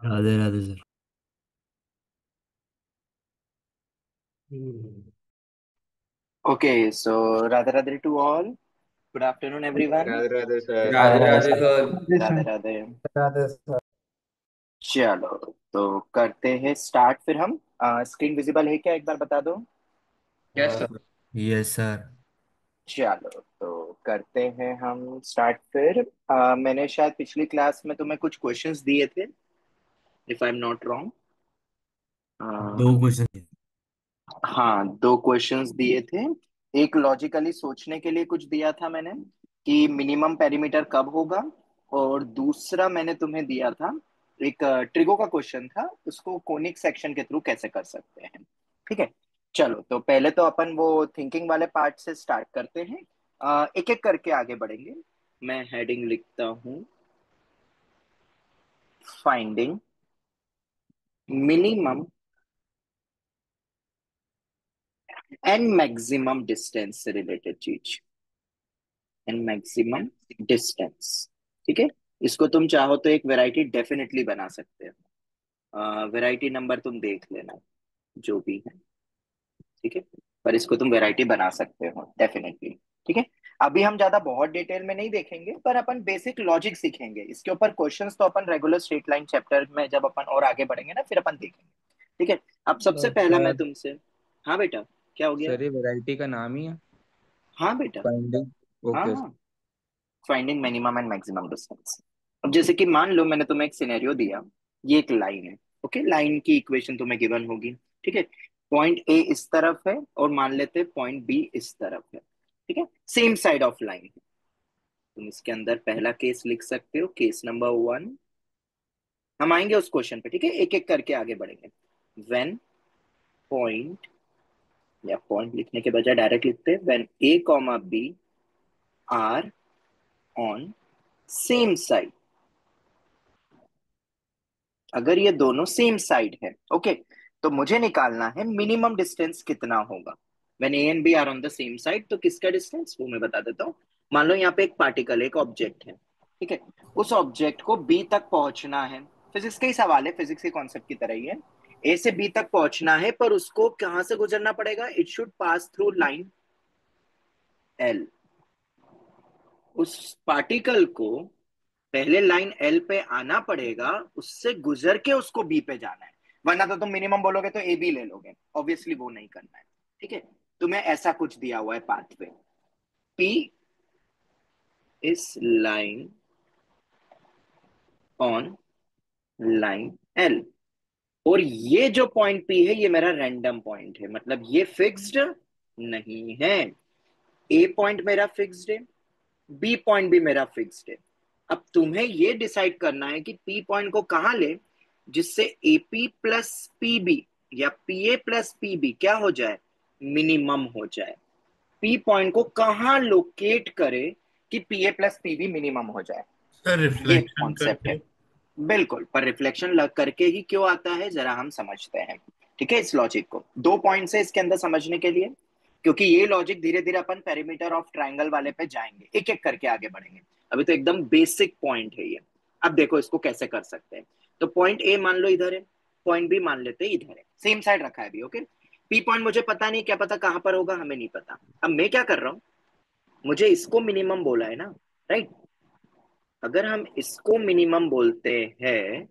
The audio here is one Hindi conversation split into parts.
Radhe Radhe sir. Okay, so Radha Radhe to all. Good afternoon, everyone. Radhe Radhe sir. Radhe Radhe sir. Radhe Radhe sir. Radhe. Radhe sir. चलो तो करते हैं स्टार्ट फिर हम। स्क्रीन विजिबल है क्या, एक बार बता दो। Yes sir. Yes sir. चलो तो करते हैं हम स्टार्ट फिर। मैंने शायद पिछली क्लास में तुम्हें कुछ क्वेश्चंस दिए थे, if I am not wrong. दो क्वेश्चन। हाँ, दो क्वेश्चंस दिए थे। एक लॉजिकली सोचने के लिए कुछ दिया था मैंने, कि मिनिमम पेरीमीटर कब होगा। और दूसरा मैंने तुम्हें दिया था, एक ट्रिगो का क्वेश्चन था, उसको कोनिक सेक्शन के थ्रू कैसे कर सकते हैं। ठीक है। चलो तो पहले तो अपन वो थिंकिंग वाले पार्ट से स्टार्ट करते हैं। एक एक करके आगे बढ़ेंगे। मैं हेडिंग लिखता हूँ, finding minimum and maximum distance से रिलेटेड चीज, एंड मैक्सिमम डिस्टेंस। ठीक है। इसको तुम चाहो तो एक वैरायटी डेफिनेटली बना सकते हो। वैरायटी नंबर तुम देख लेना जो भी है। ठीक है। पर इसको तुम वैरायटी बना सकते हो डेफिनेटली। ठीक है। अभी हम ज्यादा बहुत डिटेल में नहीं देखेंगे, पर अपन बेसिक लॉजिक सीखेंगे इसके ऊपर। क्वेश्चंस तो अपन रेगुलर स्ट्रेट लाइन चैप्टर में जब अपन और आगे बढ़ेंगे ना, फिर अपन देखेंगे। ठीक है। अब सबसे पहला मैं सर तुमसे। हाँ बेटा, क्या हो गया। सर ये वैरायटी का नाम ही है हाँ बेटा। फाइंडिंग। हाँ ओके। हाँ, finding minimum and maximum distance. अब जैसे कि मान लो मैंने तुम्हें एक सिनेरियो दिया, ये एक लाइन है। ओके, लाइन की इक्वेशन तुम्हें गिवन होगी। ठीक है। पॉइंट ए इस तरफ है और मान लेते हैं पॉइंट बी इस तरफ है। ठीक है, सेम साइड ऑफ लाइन है। तुम इसके अंदर पहला केस लिख सकते हो, केस नंबर वन। हम आएंगे उस क्वेश्चन पे, ठीक है, एक एक करके आगे बढ़ेंगे। व्हेन पॉइंट, या पॉइंट लिखने के बजाय डायरेक्ट लिखते हैं, when A comma B are on same side. अगर ये दोनों सेम साइड है, ओके, तो मुझे निकालना है मिनिमम डिस्टेंस कितना होगा। When A and B are on the same side, तो किसका डिस्टेंस वो मैं बता देता हूँ। मान लो यहाँ पे एक पार्टिकल, एक ऑब्जेक्ट है। ठीक है। उस ऑब्जेक्ट को बी तक पहुंचना है। फिजिक्स का ही सवाल है, फिजिक्स के कॉन्सेप्ट की तरह ही है। ए से बी तक पहुंचना है, पर उसको कहां से गुजरना पड़ेगा। It should pass through line L. उस पार्टिकल को पहले लाइन एल पे आना पड़ेगा, उससे गुजर के उसको बी पे जाना है। वरना तो तुम मिनिमम बोलोगे तो ए बी ले लोगे, ऑब्वियसली वो नहीं करना है। ठीक है। तुम्हें ऐसा कुछ दिया हुआ है पाथवे, पी इस लाइन ऑन लाइन एल। और ये जो पॉइंट पी है, ये मेरा रैंडम पॉइंट है, मतलब ये फिक्स्ड नहीं है। ए पॉइंट मेरा फिक्स्ड है, बी पॉइंट भी मेरा फिक्स्ड है। अब तुम्हें ये डिसाइड करना है कि पी पॉइंट को कहां ले, जिससे एपी प्लस पीबी या पीए प्लस पीबी क्या हो जाए, मिनिमम हो जाए। पी पॉइंट को कहां लोकेट करे कि पीए प्लस पीबी मिनिमम हो जाए, सर ये रिफ्लेक्शन कॉन्सेप्ट करके। है। बिल्कुल, पर रिफ्लेक्शन लग करके ही क्यों आता है, जरा हम समझते हैं। ठीक है, इस लॉजिक को दो पॉइंट है इसके अंदर समझने के लिए, क्योंकि ये लॉजिक धीरे धीरे अपन पेरीमीटर ऑफ ट्राइंगल वाले पे जाएंगे, एक एक करके आगे बढ़ेंगे। अभी तो एकदम बेसिक पॉइंट है ये। अब देखो इसको कैसे कर सकते हैं। तो पॉइंट ए मान लो इधर है, पॉइंट बी मान लेते हैं इधर है, सेम साइड रखा है अभी। ओके, पी पॉइंट मुझे पता नहीं, क्या पता कहां पर होगा, हमें नहीं पता। अब मैं क्या कर रहा हूं, मुझे इसको मिनिमम बोला है ना, राइट। अगर हम इसको मिनिमम बोलते हैं,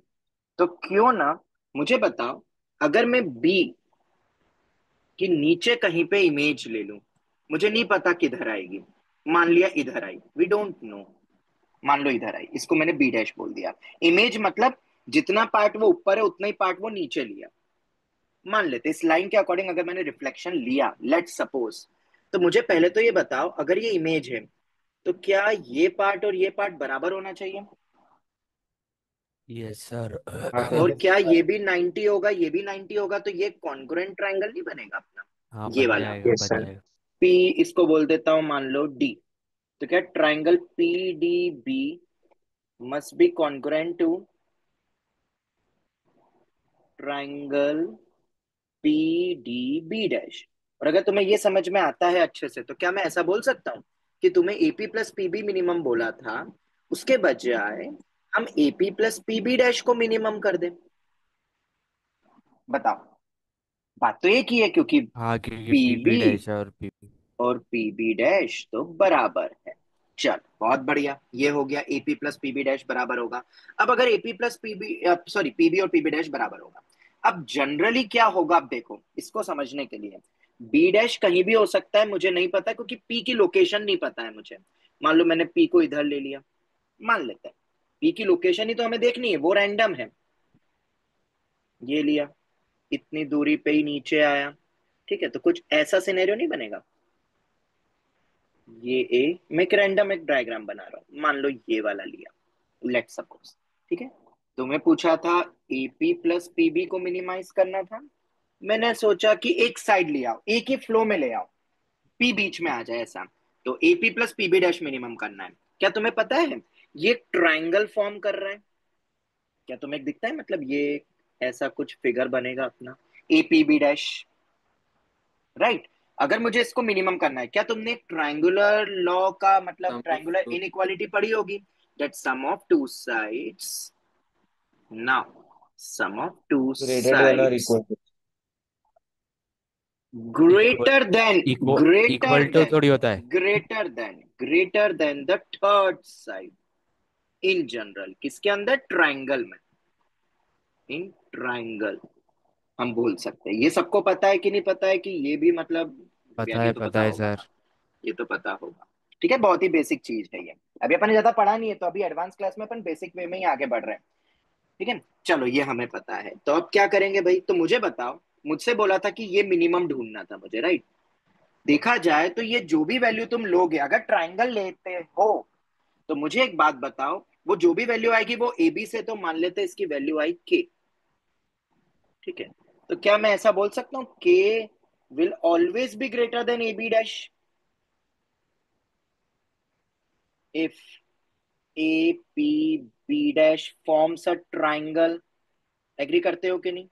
तो क्यों ना, मुझे बताओ, अगर मैं बी कि नीचे कहीं पे इमेज ले लूं, मुझे नहीं पता किधर आएगी। मान लिया इधर आई, वी डोंट नो। मान लो इधर आई, इसको मैंने बी डैश बोल दिया। इमेज मतलब जितना पार्ट वो ऊपर है उतना ही पार्ट वो नीचे लिया। मान लेते इस लाइन के अकॉर्डिंग अगर मैंने रिफ्लेक्शन लिया, लेट सपोज, तो मुझे पहले तो ये बताओ, अगर ये इमेज है तो क्या ये पार्ट और ये पार्ट बराबर होना चाहिए। Yes sir. हाँ और सर। क्या ये भी 90 होगा, ये भी 90 होगा, तो ये कॉन्ग्रुएंट ट्रायंगल नहीं बनेगा अपना, हाँ ये बन वाला। जाएगा यस बन सर। जाएगा। पी इसको बोल देता हूं मान लो डी। तो क्या triangle P D B must be congruent to triangle P D B dash. और अगर तुम्हें ये समझ में आता है अच्छे से, तो क्या मैं ऐसा बोल सकता हूं कि तुम्हें एपी प्लस पीबी मिनिमम बोला था, उसके बजाय हम एपी प्लस पीबी डैश को मिनिमम कर दें। बताओ, बात तो एक ही है, क्योंकि हाँ, क्योंकि पीबी पीबी डैश और पीबी। और पीबी डैश तो बराबर है। चल बहुत बढ़िया, ये हो गया एपी प्लस पीबी डैश बराबर होगा। अब अगर AP plus PB, sorry PB और पीबी डैश बराबर होगा, अब जनरली क्या होगा, अब देखो इसको समझने के लिए, बी डैश कहीं भी हो सकता है, मुझे नहीं पता क्योंकि पी की लोकेशन नहीं पता है मुझे। मान लो मैंने पी को इधर ले लिया, मान लेते हैं, पी की लोकेशन ही तो हमें देखनी है, वो रैंडम है। ये लिया, इतनी दूरी पे ही नीचे आया, ठीक है, तो कुछ ऐसा सिनेरियो नहीं बनेगा। ये ए, मैं एक रैंडम एक डायग्राम बना रहा हूं, मान लो ये वाला लिया, लेट सपोज, ठीक है। तुम्हें पूछा था एपी प्लस पीबी को मिनिमाइज करना था, मैंने सोचा कि एक साइड ले आओ, एक ही फ्लो में ले आओ, पी बीच में आ जाए ऐसा। तो AP plus PB dash minimum करना है। क्या तुम्हें पता है ये ट्राइंगल फॉर्म कर रहा है? क्या तुम्हें दिखता है, मतलब ये ऐसा कुछ फिगर बनेगा अपना, एपीबी डैश, राइट। अगर मुझे इसको मिनिमम करना है, क्या तुमने ट्रायंगुलर लॉ का मतलब sum of triangular two inequality पढ़ी होगी, that sum of two sides, now sum of two greater than और sides equal to. Equal greater than, equal greater equal to than, थोड़ी होता है। Greater than the third side in general, किसके अंदर, ट्रायंगल में, इन ट्रायंगल हम बोल सकते हैं। ये सबको पता है कि नहीं पता है, कि ये भी मतलब वैल्यू तो पता पता है होगा ना, सर। ये तो पता होगा। ठीक है, बहुत ही बेसिक चीज है ये, अभी अपन ने ज्यादा पढ़ा नहीं है, तो अभी एडवांस क्लास में अपन बेसिक वे में ही आगे बढ़ रहे हैं। ठीक है, चलो ये हमें पता है, तो अब क्या करेंगे भाई, तो मुझे बताओ, मुझसे बोला था कि ये मिनिमम ढूंढना था मुझे, राइट। देखा जाए तो ये जो भी वैल्यू तुम लोगे, अगर ट्राइंगल लेते हो, तो मुझे एक बात बताओ, वो जो भी वैल्यू आएगी वो ए बी से, तो मान लेते हैं इसकी वैल्यू आई के, ठीक है। तो क्या मैं ऐसा बोल सकता हूँ के will always be greater than A B dash if A P B dash forms a triangle? Agree करते हो कि नहीं?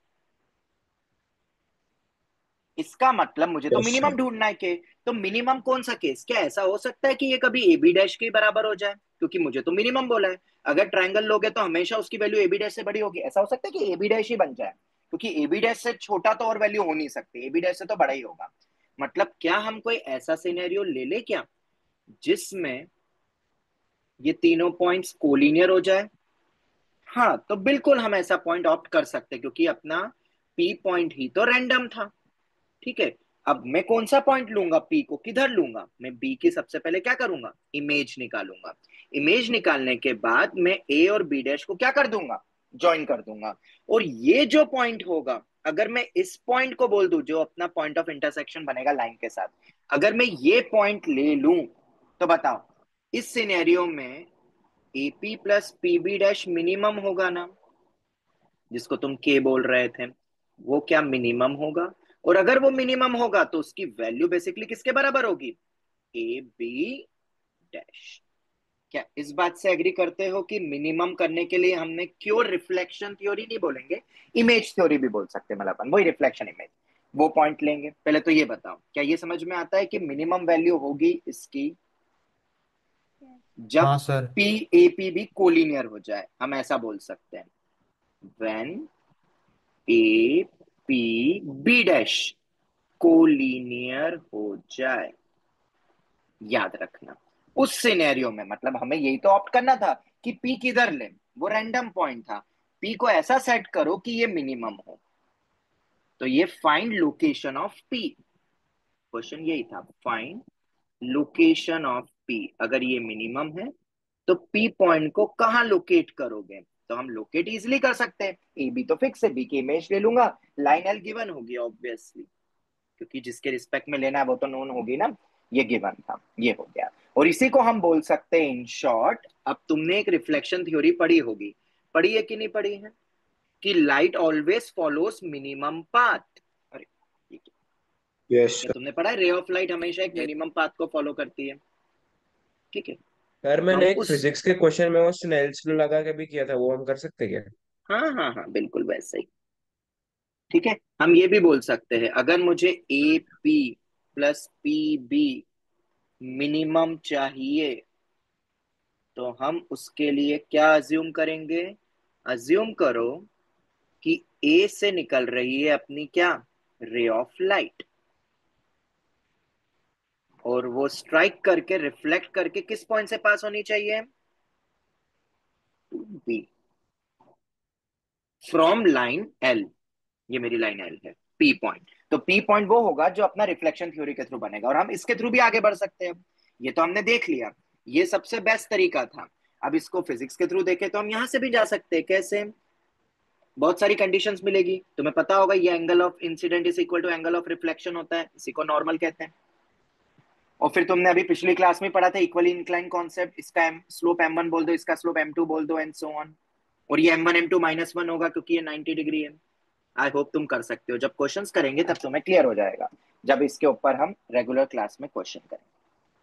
इसका मतलब मुझे तो यस मिनिमम सर। ढूंढना है के, तो मिनिमम कौन सा केस, क्या ऐसा हो सकता है कि ये कभी ए बी डैश के बराबर हो जाए, क्योंकि मुझे तो मिनिमम बोला है। अगर ट्राइंगल लोगे तो हमेशा उसकी वैल्यू ए बी डैश से बड़ी होगी, ऐसा हो सकता है कि ए बी डैश ही बन जाए, क्योंकि ए बी डैश से छोटा तो और वैल्यू हो नहीं सकती, ए बी डैश से तो बड़ा ही होगा। मतलब क्या हम कोई ऐसा सिनेरियो ले ले क्या, जिसमें ये तीनों पॉइंट्स कोलिनियर हो जाए? हाँ, तो बिल्कुल हम ऐसा पॉइंट ऑप्ट कर सकते हैं, क्योंकि अपना पी पॉइंट ही तो रैंडम था, ठीक है। अब मैं कौन सा पॉइंट लूंगा, पी को किधर लूंगा, मैं बी की सबसे पहले क्या करूंगा, इमेज निकालूंगा। इमेज निकालने के बाद मैं ए और बी डैश को क्या कर दूंगा, ज्वाइन कर दूंगा। और ये जो पॉइंट होगा, अगर मैं इस पॉइंट को बोल दूं, जो अपना पॉइंट ऑफ इंटरसेक्शन बनेगा लाइन के साथ, अगर मैं ये पॉइंट ले लूं, तो बताओ इस सिनेरियो में AP plus PB dash minimum होगा ना, जिसको तुम के बोल रहे थे, वो क्या मिनिमम होगा? और अगर वो मिनिमम होगा तो उसकी वैल्यू बेसिकली किसके बराबर होगी, ए बी डैश। क्या इस बात से एग्री करते हो कि मिनिमम करने के लिए हमने क्यों रिफ्लेक्शन थ्योरी नहीं बोलेंगे, इमेज थ्योरी भी बोल सकते हैं, मतलब अपन वही रिफ्लेक्शन इमेज, वो पॉइंट लेंगे। पहले तो ये बताओ, क्या ये समझ में आता है कि मिनिमम वैल्यू होगी इसकी जब हाँ सर। पी ए पी भी कोलिनियर हो जाए, हम ऐसा बोल सकते हैं, when A P B dash collinear हो जाए। याद रखना, उस सिनेरियो में मतलब हमें यही तो ऑप्ट करना था कि पी किधर ले, वो रैंडम पॉइंट था, पी को ऐसा सेट करो कि ये मिनिमम हो। तो ये find location of P, question यही था, फाइंड लोकेशन ऑफ पी। अगर ये मिनिमम है तो पी पॉइंट को कहां लोकेट करोगे, तो हम लोकेट इजिली कर सकते हैं, ए बी तो फिक्स है, बी की इमेज ले लूंगा, लाइन एल गिवन होगी ऑब्वियसली, क्योंकि जिसके रिस्पेक्ट में लेना है वो तो नोन होगी ना, ये गिवन था, ये हो गया। और इसी को हम बोल सकते हैं इन शॉर्ट, अब तुमने एक रिफ्लेक्शन थ्योरी पढ़ी होगी, पढ़ी है कि नहीं पढ़ी है, कि light always follows minimum path. अरे ये यस क्या सर। तुमने पढ़ा है, रे ऑफ लाइट हमेशा एक मिनिमम पाथ को फॉलो करती है, ठीक है। सर तो हम मैंने एक उस, फिजिक्स के क्वेश्चन में वो स्नेल्स लॉ लगा के भी किया था, वो हम कर सकते क्या? हाँ हाँ हाँ बिल्कुल वैसे ही, ठीक है। हम ये भी बोल सकते हैं, अगर मुझे A P plus P B minimum चाहिए, तो हम उसके लिए क्या अज्यूम करेंगे? अज्यूम करो कि ए से निकल रही है अपनी क्या, रे ऑफ लाइट, और वो स्ट्राइक करके रिफ्लेक्ट करके किस पॉइंट से पास होनी चाहिए? To be, from line L. ये मेरी लाइन एल है, पी पॉइंट। तो पी पॉइंट वो होगा जो अपना रिफ्लेक्शन थ्योरी के थ्रू बनेगा, और हम इसके थ्रू भी आगे बढ़ सकते हैं। ये तो हमने देख लिया, ये सबसे बेस्ट तरीका था। अब इसको फिजिक्स के थ्रू देखें तो हम यहां से भी जा सकते हैं। कैसे? बहुत सारी कंडीशंस मिलेगी, तुम्हें पता होगा ये angle of incident is equal to angle of reflection होता है, इसी को नॉर्मल कहते हैं। और फिर तुमने अभी पिछली क्लास में पढ़ा था इक्वली इंक्लाइन कॉन्सेप्ट, इसका स्लोप m1 बोल दो, इसका स्लोप m2 बोल दो, एंड सो ऑन। और ये m1 m2 -1 होगा क्योंकि ये 90 डिग्री है। आई होप तुम कर सकते हो, जब क्वेश्चंस करेंगे तब तुम्हें क्लियर हो जाएगा, जब इसके ऊपर हम रेगुलर क्लास में क्वेश्चन करेंगे।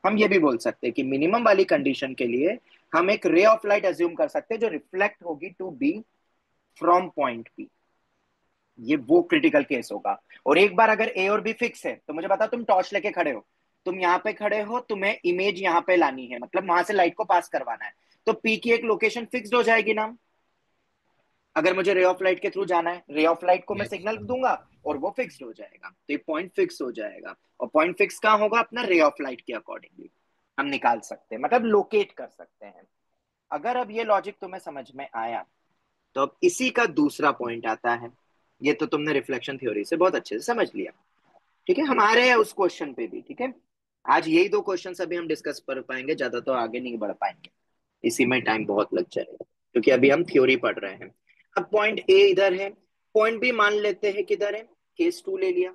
हम ये भी बोल सकते हैं कि मिनिमम वाली कंडीशन के लिए हम एक रे ऑफ लाइट अज्यूम कर सकते हैं जो रिफ्लेक्ट होगी to be from point B. ये वो क्रिटिकल केस होगा। और एक बार अगर ए और बी फिक्स है तो मुझे बताओ, तुम टॉर्च लेके खड़े हो, तुम यहाँ पे खड़े हो, तुम्हें इमेज यहाँ पे लानी है, मतलब वहां से लाइट को पास करवाना है, तो पी की एक लोकेशन फिक्स्ड हो जाएगी ना। अगर मुझे रे ऑफ लाइट के थ्रू जाना है, रे ऑफ लाइट को मैं सिग्नल दूंगा और वो फिक्स्ड हो जाएगा, तो ये पॉइंट फिक्स हो जाएगा। और पॉइंट फिक्स कहाँ होगा? अपना रे ऑफ लाइट के अकॉर्डिंगली हम निकाल सकते हैं, मतलब लोकेट कर सकते हैं। अगर अब ये लॉजिक तुम्हें समझ में आया तो अब इसी का दूसरा पॉइंट आता है। ये तो तुमने रिफ्लेक्शन थ्योरी से बहुत अच्छे से समझ लिया, ठीक है। हम आ रहे हैं उस क्वेश्चन पे भी, ठीक है। आज यही दो क्वेश्चन अभी हम डिस्कस कर पाएंगे, ज्यादा तो आगे नहीं बढ़ पाएंगे, इसी में टाइम बहुत लग जाएगा, क्योंकि अभी हम थ्योरी पढ़ रहे हैं। अब पॉइंट ए इधर है, पॉइंट बी मान लेते हैं किधर है, केस टू ले लिया।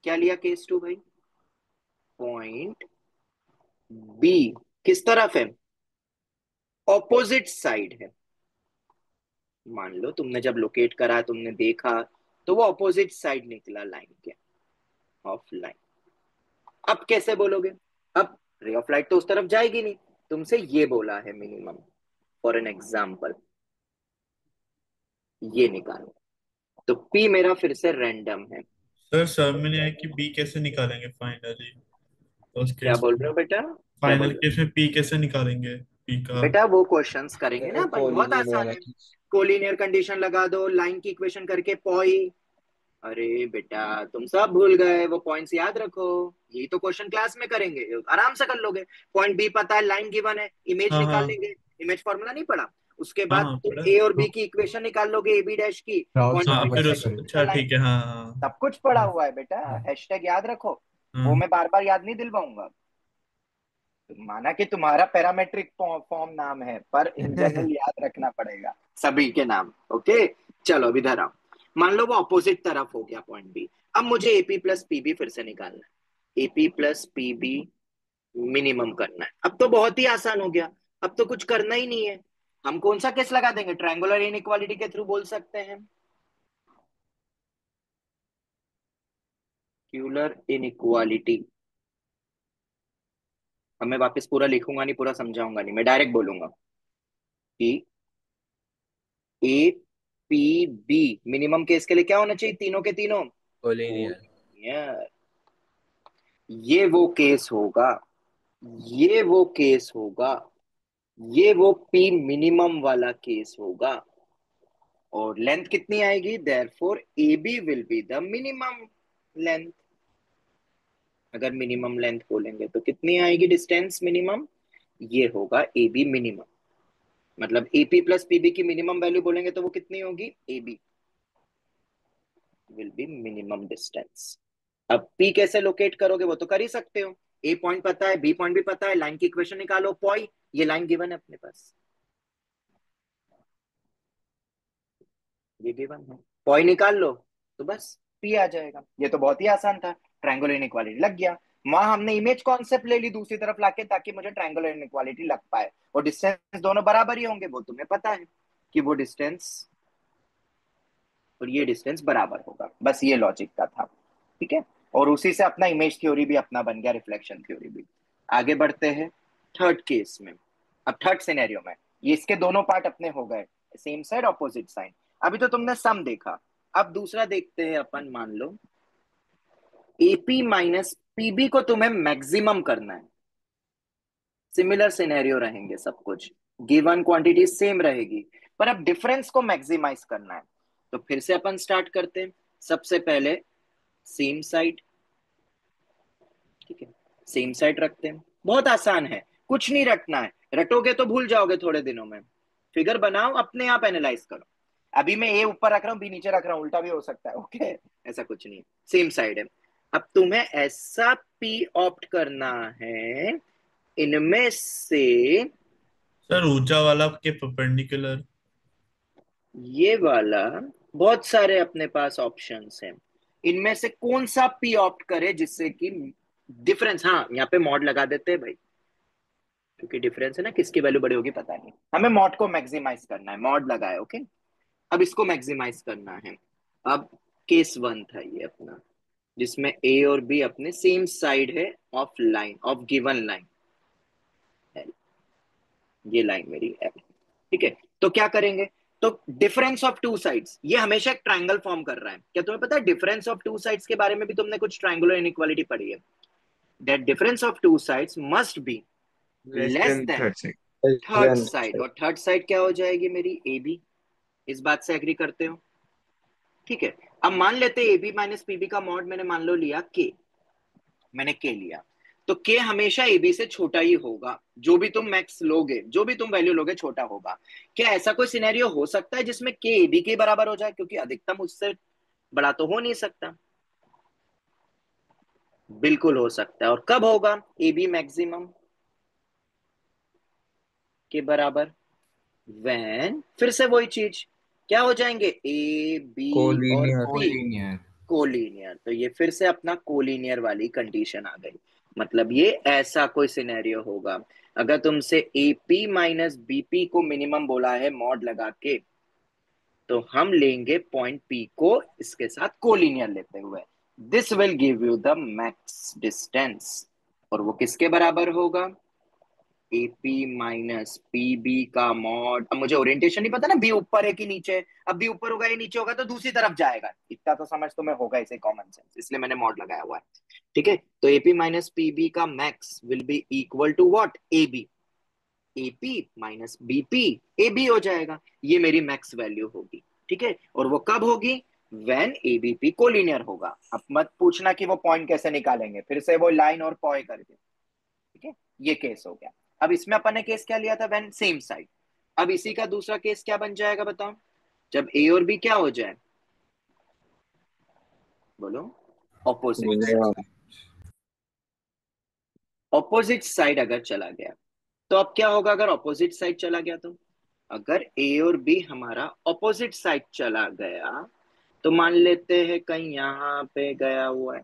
क्या लिया? केस टू भाई। पॉइंट बी किस तरफ है? ऑपोजिट साइड है। मान लो तुमने जब लोकेट करा, तुमने देखा तो वो ऑपोजिट साइड निकला लाइन के, ऑफ लाइन। अब कैसे बोलोगे? अब रे ऑफ लाइट तो उस तरफ जाएगी नहीं, तुमसे ये बोला है मिनिमम, फॉर एन एग्जाम्पल ये निकालो। तो पी मेरा फिर से रैंडम है। सर सर मैंने है कि बी कैसे निकालेंगे फाइनली उस क्या केस बोल रहे में? हो बेटा? क्या बोल फाइनल रहे केस में पी कैसे निकालेंगे पी हो का? बेटा? वो क्वेश्चंस करेंगे ना वो अपन, बहुत कोलिनियर आसान वाला है। केस। कोलिनियर कंडीशन लगा दो, लाइन की इक्वेशन करके पॉई। अरे बेटा तुम सब भूल गए, वो पॉइंट्स याद रखो। यही तो क्वेश्चन क्लास में करेंगे, आराम से कर लोगे। पॉइंट बी पता है, लाइन गिवन है, इमेज हाँ निकाल हाँ लेंगे। इमेज फॉर्मूला नहीं पढ़ा? उसके हाँ बाद हाँ तुम पढ़ा ए है। और बी की इक्वेशन निकाल लोगे, ए बी डैश की। राहुल पॉइंट सर हाँ की पी बात फिर का कर उस रहे सेकंड अच्छा का हैं। लाइन, ठीक है हाँ हाँ सब कुछ पढ़ा हाँ हुआ है बेटा। हाँ हैशटैग याद रखो, वो हाँ मैं बार बार याद नहीं दिलवाऊंगा। माना कि तुम्हारा पैरामेट्रिक फॉर्म नाम है, पर इन जनरल याद रखना पड़ेगा सभी के नाम, ओके। चलो अब इधर आओ। मान लो वो अपोजिट तरफ हो गया पॉइंट बी। अब मुझे एपी प्लस पीबी फिर से निकालना है। एपी प्लस पीबी मिनिमम करना है। अब तो बहुत ही आसान हो गया, अब तो कुछ करना ही नहीं है। हम कौन सा केस लगा देंगे? ट्रायंगुलर इनइक्वालिटी के थ्रू बोल सकते हैं। Triangular inequality. अब मैं वापस पूरा लिखूंगा नहीं, पूरा समझाऊंगा नहीं, मैं डायरेक्ट बोलूंगा कि ए पी बी मिनिमम केस के लिए क्या होना चाहिए? तीनों के तीनों कोलिनियर। कोलिनियर। ये वो केस होगा, ये वो केस होगा, ये वो पी मिनिमम वाला केस होगा। और लेंथ कितनी आएगी? Therefore A B will be the minimum length. अगर मिनिमम लेंथ बोलेंगे तो कितनी आएगी डिस्टेंस मिनिमम? ये होगा ए बी मिनिमम। मतलब एपी प्लस पीबी की मिनिमम वैल्यू बोलेंगे तो वो कितनी होगी? A B will be minimum distance. अब पी कैसे लोकेट करोगे? वो तो कर ही सकते हो, ए पॉइंट पता है, बी पॉइंट भी पता है, लाइन की इक्वेशन निकालो पॉई। ये लाइन गिवन है अपने पास, ये गिवन है, पॉई निकाल लो तो बस पी आ जाएगा। ये तो बहुत ही आसान था, ट्रायंगुलर इनइक्वालिटी लग गया। वहां हमने इमेज कॉन्सेप्ट ले ली दूसरी तरफ लाके, ताकि मुझे ट्रायंगुलर इनइक्वालिटी लग पाए। और डिस्टेंस दोनों बराबर ही होंगे, वो तुम्हें पता है कि वो डिस्टेंस और ये डिस्टेंस बराबर होगा। बस ये लॉजिक का था, ठीक है। और उसी से अपना इमेज थ्योरी भी अपना बन गया, रिफ्लेक्शन थ्योरी भी। आगे बढ़ते हैं थर्ड केस में। अब थर्ड सिनेरियो में ये इसके दोनों पार्ट अपने हो गए, सेम साइड ऑपोजिट साइड। अभी तो तुमने सम देखा, अब दूसरा देखते हैं अपन। मान लो एपी माइनस पीबी को तुम्हें मैक्सिमम करना है, सिमिलर सिनेरियो रहेंगे सब कुछ, गिवन क्वांटिटी सेम रहेगी, पर अब डिफरेंस को मैक्सिमाइज करना है। तो फिर से अपन स्टार्ट करते हैं। सबसे पहले सेम साइड, ठीक है, सेम साइड रखते हैं। बहुत आसान है, कुछ नहीं रटना है, रटोगे तो भूल जाओगे थोड़े दिनों में। फिगर बनाओ, अपने आप एनालाइज करो। अभी मैं ए ऊपर रख रहा हूँ, बी नीचे रख रहा हूँ, उल्टा भी हो सकता है, ओके, ऐसा कुछ नहीं है, सेम साइड है। अब तुम्हें ऐसा पी ऑप्ट करना है इनमें से, सर ऊंचा वाला के परपेंडिकुलर। ये वाला, बहुत सारे अपने पास ऑप्शंस हैं, इनमें से कौन सा पी ऑप्ट करे जिससे कि डिफरेंस, हाँ यहाँ पे मॉड लगा देते हैं भाई, क्योंकि डिफरेंस है ना, किसकी वैल्यू बड़ी होगी पता नहीं, हमें मॉड को मैक्सिमाइज करना है, मॉड लगाए, ओके। अब इसको मैक्सिमाइज करना है। अब केस वन था ये अपना, जिसमें ए और बी अपने सेम साइड है of line, of given line L, ये लाइन मेरी एल, ठीक है। तो क्या करेंगे, तो डिफरेंस ऑफ टू साइड्स, ये हमेशा एक ट्रायंगल फॉर्म कर रहा है। क्या तुम्हें पता है डिफरेंस ऑफ टू साइड्स के बारे में भी तुमने कुछ ट्रायंगुलर इनइक्वालिटी पढ़ी है, that difference of two sides must be less less than than third side. Third side, और थर्ड साइड क्या हो जाएगी मेरी, ए बी। इस बात से एग्री करते हो, ठीक है। अब मान लेते ए बी माइनस पीबी का मॉड मैंने मान लो लिया के, मैंने के लिया, तो के हमेशा ए बी से छोटा ही होगा, जो भी तुम मैक्स लोगे, जो भी तुम वैल्यू लोगे छोटा होगा। क्या ऐसा कोई सिनेरियो हो सकता है जिसमें के ए बी के बराबर हो जाए, क्योंकि अधिकतम उससे बड़ा तो हो नहीं सकता। बिल्कुल हो सकता है, और कब होगा, ए बी मैक्सिमम के बराबर, वैन फिर से वही चीज, क्या हो जाएंगे ए बी और कोलिनियर। P collinear. कोलिनियर। तो ये फिर से अपना कोलिनियर वाली कंडीशन आ गई। मतलब ये ऐसा कोई सिनेरियो होगा, अगर तुमसे एपी माइनस बीपी को मिनिमम बोला है मॉड लगा के, तो हम लेंगे पॉइंट पी को इसके साथ कोलिनियर लेते हुए, this will give you the max distance, और वो किसके बराबर होगा, एपी माइनस पीबी का मॉड। अब मुझे ओरिएंटेशन नहीं पता ना, बी ऊपर है कि नीचे, अब बी ऊपर होगा या नीचे होगा तो दूसरी तरफ जाएगा, इतना तो समझ तो मैं होगा, इसे कॉमन सेंस, इसलिए मैंने मॉड लगाया हुआ है, ठीक है। तो एपी माइनस पीबी का max will be equal to what, A B, AP minus BP A B हो जाएगा, ये मेरी मैक्स वैल्यू होगी, ठीक है। और वो कब होगी, व्हेन एबीपी कोलिनियर होगा। अब मत पूछना कि वो पॉइंट कैसे निकालेंगे, फिर से वो लाइन और पॉय करके, ठीक है। ये केस हो गया। अब इसमें अपन ने केस क्या लिया था, व्हेन सेम साइड। अब इसी का दूसरा केस क्या बन जाएगा बताओ, जब ए और बी क्या हो जाए, बोलो, ऑपोजिट, ऑपोजिट साइड अगर चला गया, तो अब क्या होगा अगर ऑपोजिट साइड चला गया, तो अगर ए और बी हमारा ऑपोजिट साइड चला गया, तो मान लेते हैं कहीं यहां पे गया हुआ है,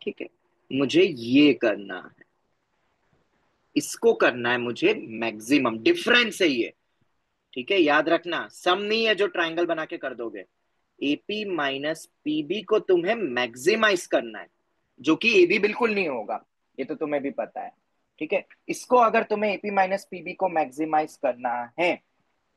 ठीक है। मुझे ये करना है, इसको करना है मुझे मैक्सिमम, डिफरेंस है ये, ठीक है। याद रखना सम नहीं है जो ट्रायंगल बना के कर दोगे, एपी माइनस पीबी को तुम्हें मैक्सिमाइज करना है, जो कि एबी बिल्कुल नहीं होगा, ये तो तुम्हें भी पता है, ठीक है। इसको अगर तुम्हें एपी माइनस पीबी को मैक्सिमाइज करना है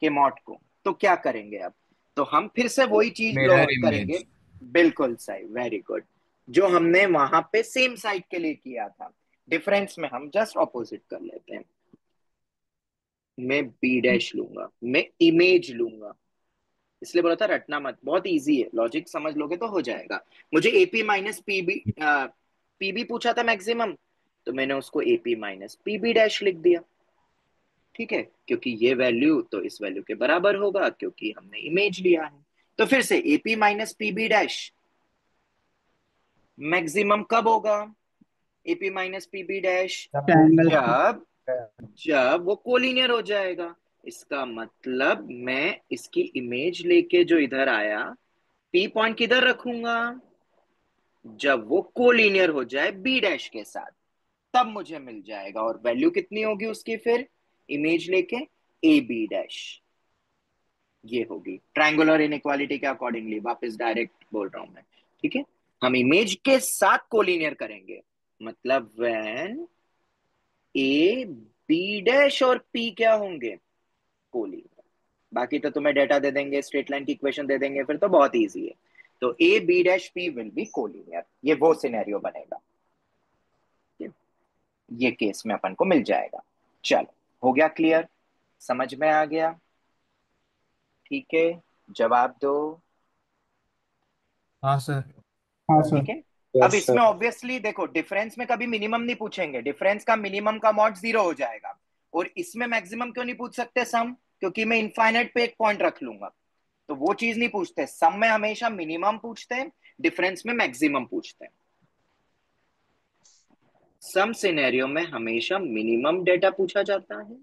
के मॉड को, तो क्या करेंगे अब, तो हम फिर से वही चीज मिरर करेंगे, इमेज। बिल्कुल सही, वेरी गुड, जो हमने वहां पे सेम साइड के लिए किया था, डिफरेंस में हम जस्ट ऑपोजिट कर लेते हैं। मैं बी डैश लूंगा, मैं इमेज लूंगा, इसलिए बोला था रटना मत, बहुत इजी है, लॉजिक समझ लोगे तो हो जाएगा। मुझे एपी माइनस पीबी पीबी पूछा था मैक्सिमम, तो मैंने उसको एपी माइनस पीबी डैश लिख दिया, ठीक है, क्योंकि ये वैल्यू तो इस वैल्यू के बराबर होगा, क्योंकि हमने इमेज लिया है। तो फिर से AP minus PB dash maximum कब होगा, AP minus PB dash triangle. जब जब वो कोलिनियर हो जाएगा। इसका मतलब मैं इसकी इमेज लेके जो इधर आया, पी पॉइंट किधर रखूंगा, जब वो कोलिनियर हो जाए बी डैश के साथ, तब मुझे मिल जाएगा, और वैल्यू कितनी होगी उसकी फिर, इमेज लेके ए बी डैश, ये होगी ट्रायंगुलर इनइक्वालिटी के अकॉर्डिंगली, वापस डायरेक्ट बोल रहा हूं मैं, ठीक है। हम इमेज के साथ कोलिनियर करेंगे, मतलब व्हेन ए बी डैश और पी क्या होंगे, कोलिनियर। बाकी तो तुम्हें डेटा दे देंगे, स्ट्रेट लाइन की इक्वेशन दे देंगे, फिर तो बहुत इजी है। तो A B dash P will be collinear, ये वो सिनेरियो बनेगा, ये केस में अपन को मिल जाएगा। चलो, हो गया क्लियर? समझ में आ गया? ठीक है, जवाब दो। हाँ सर। हाँ ठीक सर। है। अब यस इसमें सर। ऑब्वियसली देखो, डिफरेंस में कभी मिनिमम नहीं पूछेंगे, डिफरेंस का मिनिमम का मॉड 0 हो जाएगा। और इसमें मैक्सिमम क्यों नहीं पूछ सकते सम? क्योंकि मैं इनफाइनाइट पे एक पॉइंट रख लूंगा, तो वो चीज नहीं पूछते। सम में हमेशा मिनिमम पूछते हैं, डिफरेंस में मैक्सिमम पूछते हैं। सम सिनेरियो में हमेशा मिनिमम डेटा पूछा जाता है,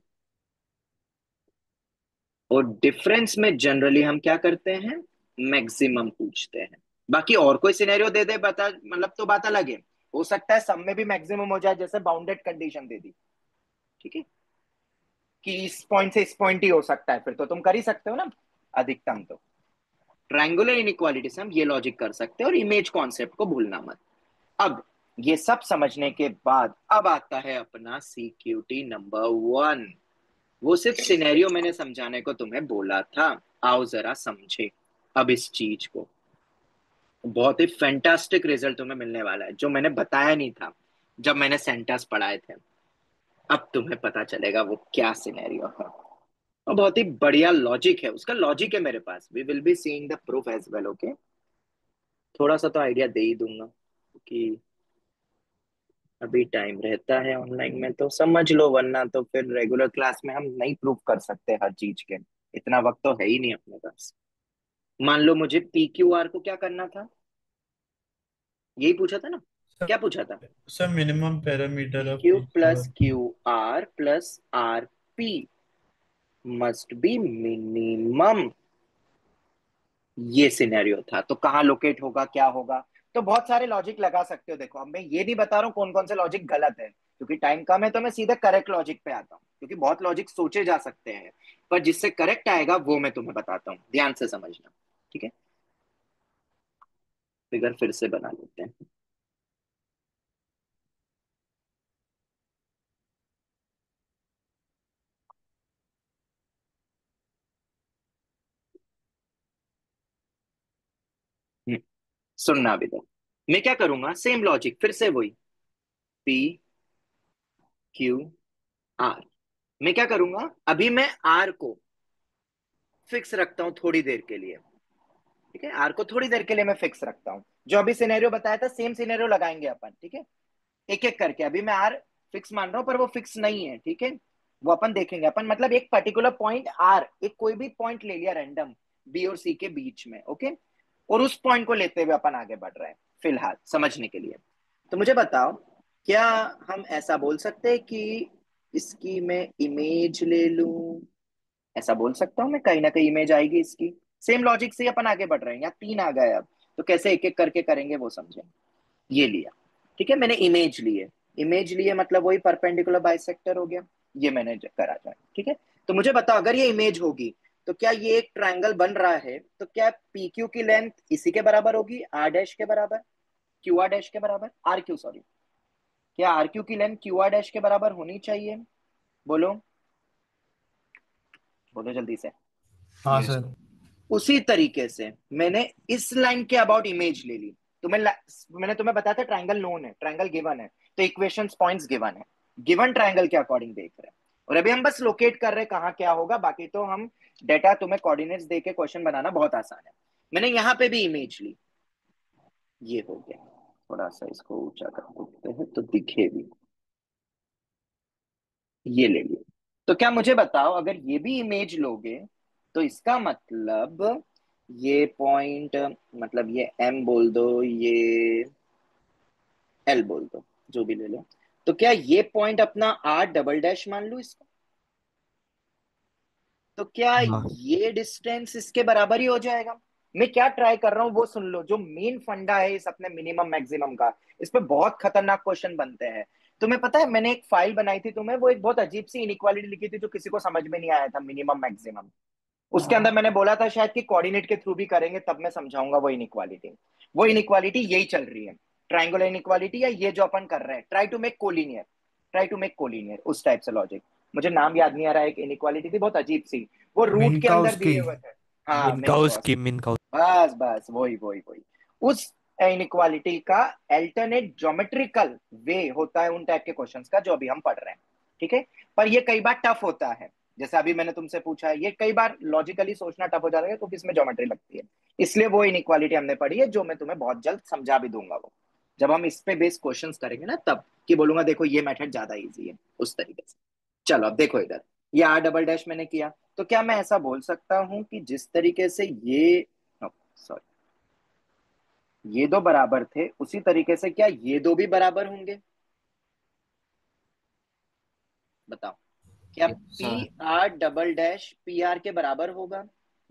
और डिफरेंस में जनरली हम क्या करते हैं, मैक्सिमम पूछते हैं। बाकी और कोई सिनेरियो दे दे बता, मतलब तो बात अलग है। हो सकता है सब में भी मैक्सिमम हो जाए, जैसे बाउंडेड कंडीशन दे दी, ठीक है, कि इस पॉइंट से इस पॉइंट ही हो सकता है, फिर तो तुम कर ही सकते हो ना अधिकतम। तो ट्रायंगुलर इनइक्वालिटी से हम ये लॉजिक कर सकते हैं, और इमेज कॉन्सेप्ट को भूलना मत। अब ये सब समझने के बाद अब आता है अपना सीक्यूटी नंबर 1। वो सिर्फ सिनेरियो मैंने समझाने को तुम्हें बोला था, आओ जरा समझे अब इस चीज को। बहुत ही फैंटास्टिक रिजल्ट तुम्हें मिलने वाला है, जो मैंने बताया नहीं था जब मैंने सेंटेंस पढ़ाए थे। अब तुम्हें पता चलेगा वो क्या सिनेरियो है, और बहुत ही बढ़िया लॉजिक है, उसका लॉजिक है मेरे पास। We will be seeing the proof as well, okay. थोड़ा सा तो आइडिया दे ही दूंगा कि अभी टाइम रहता है ऑनलाइन में, तो समझ लो, वरना तो फिर रेगुलर क्लास में हम नहीं प्रूफ कर सकते हर चीज के। इतना वक्त तो है ही नहीं अपने पास। मान लो मुझे पी क्यू आर को क्या करना था, यही पूछा था ना? क्या पूछा था? Sir minimum P parameter of Q plus PQR। Q plus R P must be minimum. ये सिनेरियो था, तो कहाँ लोकेट होगा, क्या होगा? तो बहुत सारे लॉजिक लगा सकते हो। देखो, अब मैं ये नहीं बता रहा हूँ कौन कौन से लॉजिक गलत है, क्योंकि टाइम कम है, तो मैं सीधे करेक्ट लॉजिक पे आता हूँ, क्योंकि बहुत लॉजिक सोचे जा सकते हैं, पर जिससे करेक्ट आएगा वो मैं तुम्हें बताता हूँ, ध्यान से समझना। ठीक है, फिगर फिर से बना लेते हैं। हम्म, सुनना भी दो। मैं क्या करूंगा, सेम लॉजिक फिर से वही, पी क्यू आर। मैं क्या करूंगा, अभी मैं आर को फिक्स रखता हूं थोड़ी देर के लिए। ठीक है, आर को थोड़ी देर के लिए मैं फिक्स रखता हूँ। जो अभी सिनेरियो बताया था, सेम सिनेरियो लगाएंगे अपन। ठीक है, एक एक करके। अभी मैं आर फिक्स मान रहा हूं, पर वो फिक्स नहीं है। ठीक है, वो अपन देखेंगे। अपन मतलब एक पर्टिकुलर पॉइंट आर, एक कोई भी पॉइंट ले लिया रैंडम बी और सी के बीच में, ओके, और उस पॉइंट को लेते हुए अपन आगे बढ़ रहे हैं फिलहाल समझने के लिए। तो मुझे बताओ, क्या हम ऐसा बोल सकते हैं कि इसकी मैं इमेज ले लूं? ऐसा बोल सकता हूं मैं, कहीं ना कहीं इमेज आएगी इसकी। सेम लॉजिक से ही अपन आगे बढ़ रहे हैं। यहाँ 3 आ गए अब, तो कैसे एक एक करके करेंगे वो समझें। ये लिया, ठीक है, मैंने इमेज लिए। इमेज लिए मतलब वही परपेंडिकुलर बाइसेक्टर हो गया। ये मैंने करा था, ठीक है। तो मुझे बताओ, अगर ये इमेज होगी तो क्या ये एक ट्रायंगल बन रहा है, तो क्या पी क्यू की लेंथ इसी के बराबर होगी, आर डैश के बराबर, क्यू आर डैश के बराबर, आर क्यू सॉरी। क्या आर क्यू की लेंथ क्यू आर डैश के बराबर होनी चाहिए? बोलो, बोलो जल्दी से। हाँ यस। सर। उसी तरीके से मैंने इस लाइन के अबाउट इमेज ले ली। तो मैंने तुम्हें बताया था ट्रायंगल नोन है, ट्रायंगल गिवन है, तो इक्वेशंस पॉइंट्स गिवन है, गिवन ट्रायंगल के अकॉर्डिंग देख रहे हैं। और अभी हम बस लोकेट कर रहे हैं कहाँ क्या होगा। बाकी तो हम डेटा तुम्हें कोऑर्डिनेट्स दे के क्वेश्चन बनाना बहुत आसान है। मैंने यहाँ पे भी इमेज ली, ये हो गया। थोड़ा सा इसको ऊंचा कर देते हैं तो दिखे भी। ये ले लिया। तो क्या मुझे बताओ, अगर ये भी इमेज लोगे तो इसका मतलब ये पॉइंट, मतलब ये एम बोल दो, ये एल बोल दो, जो भी ले लो, तो क्या ये पॉइंट अपना आर डबल डैश मान लू इसको? तो क्या हाँ ये डिस्टेंस इसके बराबर ही हो जाएगा? मैं क्या ट्राई कर रहा हूं वो सुन लो, जो मेन फंडा है इस अपने मिनिमम मैक्सिमम का। इस पे बहुत खतरनाक क्वेश्चन बनते हैं। तुम्हें पता है, मैंने एक फाइल बनाई थी तुम्हें, वो एक बहुत अजीब सी इनइक्वालिटी लिखी थी जो किसी को समझ में नहीं आया था, मिनिमम मैक्सिमम। उसके अंदर मैंने बोला था शायद कि कोऑर्डिनेट के थ्रू भी करेंगे तब मैं समझाऊंगा वो इनइक्वालिटी। वो इनइक्वालिटी यही चल रही है, ट्राइंगुलर इनइक्वालिटी, या ये जो अपन कर रहे हैं, try to make collinear, try to make collinear, उस टाइप से लॉजिक। मुझे नाम याद नहीं आ रहा है, एक इनइक्वालिटी थी बहुत अजीब सी, वो रूट के अंदर मिनकाउस्की। दिए हुए थे। हाँ, मिनकॉस। मिनकाउस्की मिनकाउस। बस बस वही वही वही। उस इनइक्वालिटी का अल्टरनेट ज्योमेट्रिकल वे होता है उन टाइप के क्वेश्चंस का, जो अभी हम पढ़ रहे हैं। ठीक है, पर ये कई बार टफ होता है, जैसे अभी मैंने तुमसे पूछा है, ये कई बार लॉजिकली सोचना टफ हो जाता है क्योंकि इसमें ज्योमेट्री लगती है। इसलिए वो इनइक्वालिटी हमने पढ़ी है, जो मैं तुम्हें बहुत जल्द समझा भी दूंगा, वो जब हम इस पे बेस्ड क्वेश्चंस करेंगे ना, तब कि बोलूंगा देखो ये मेथड ज्यादा इजी है, उस तरीके से। चलो अब देखो इधर, ये आर डबल डैश मैंने किया, तो क्या मैं ऐसा बोल सकता हूं कि जिस तरीके से ये, सॉरी, ये दो बराबर थे, उसी तरीके से क्या ये दो भी बराबर होंगे? बताओ, क्या yes P sir. R double dash P R के बराबर होगा?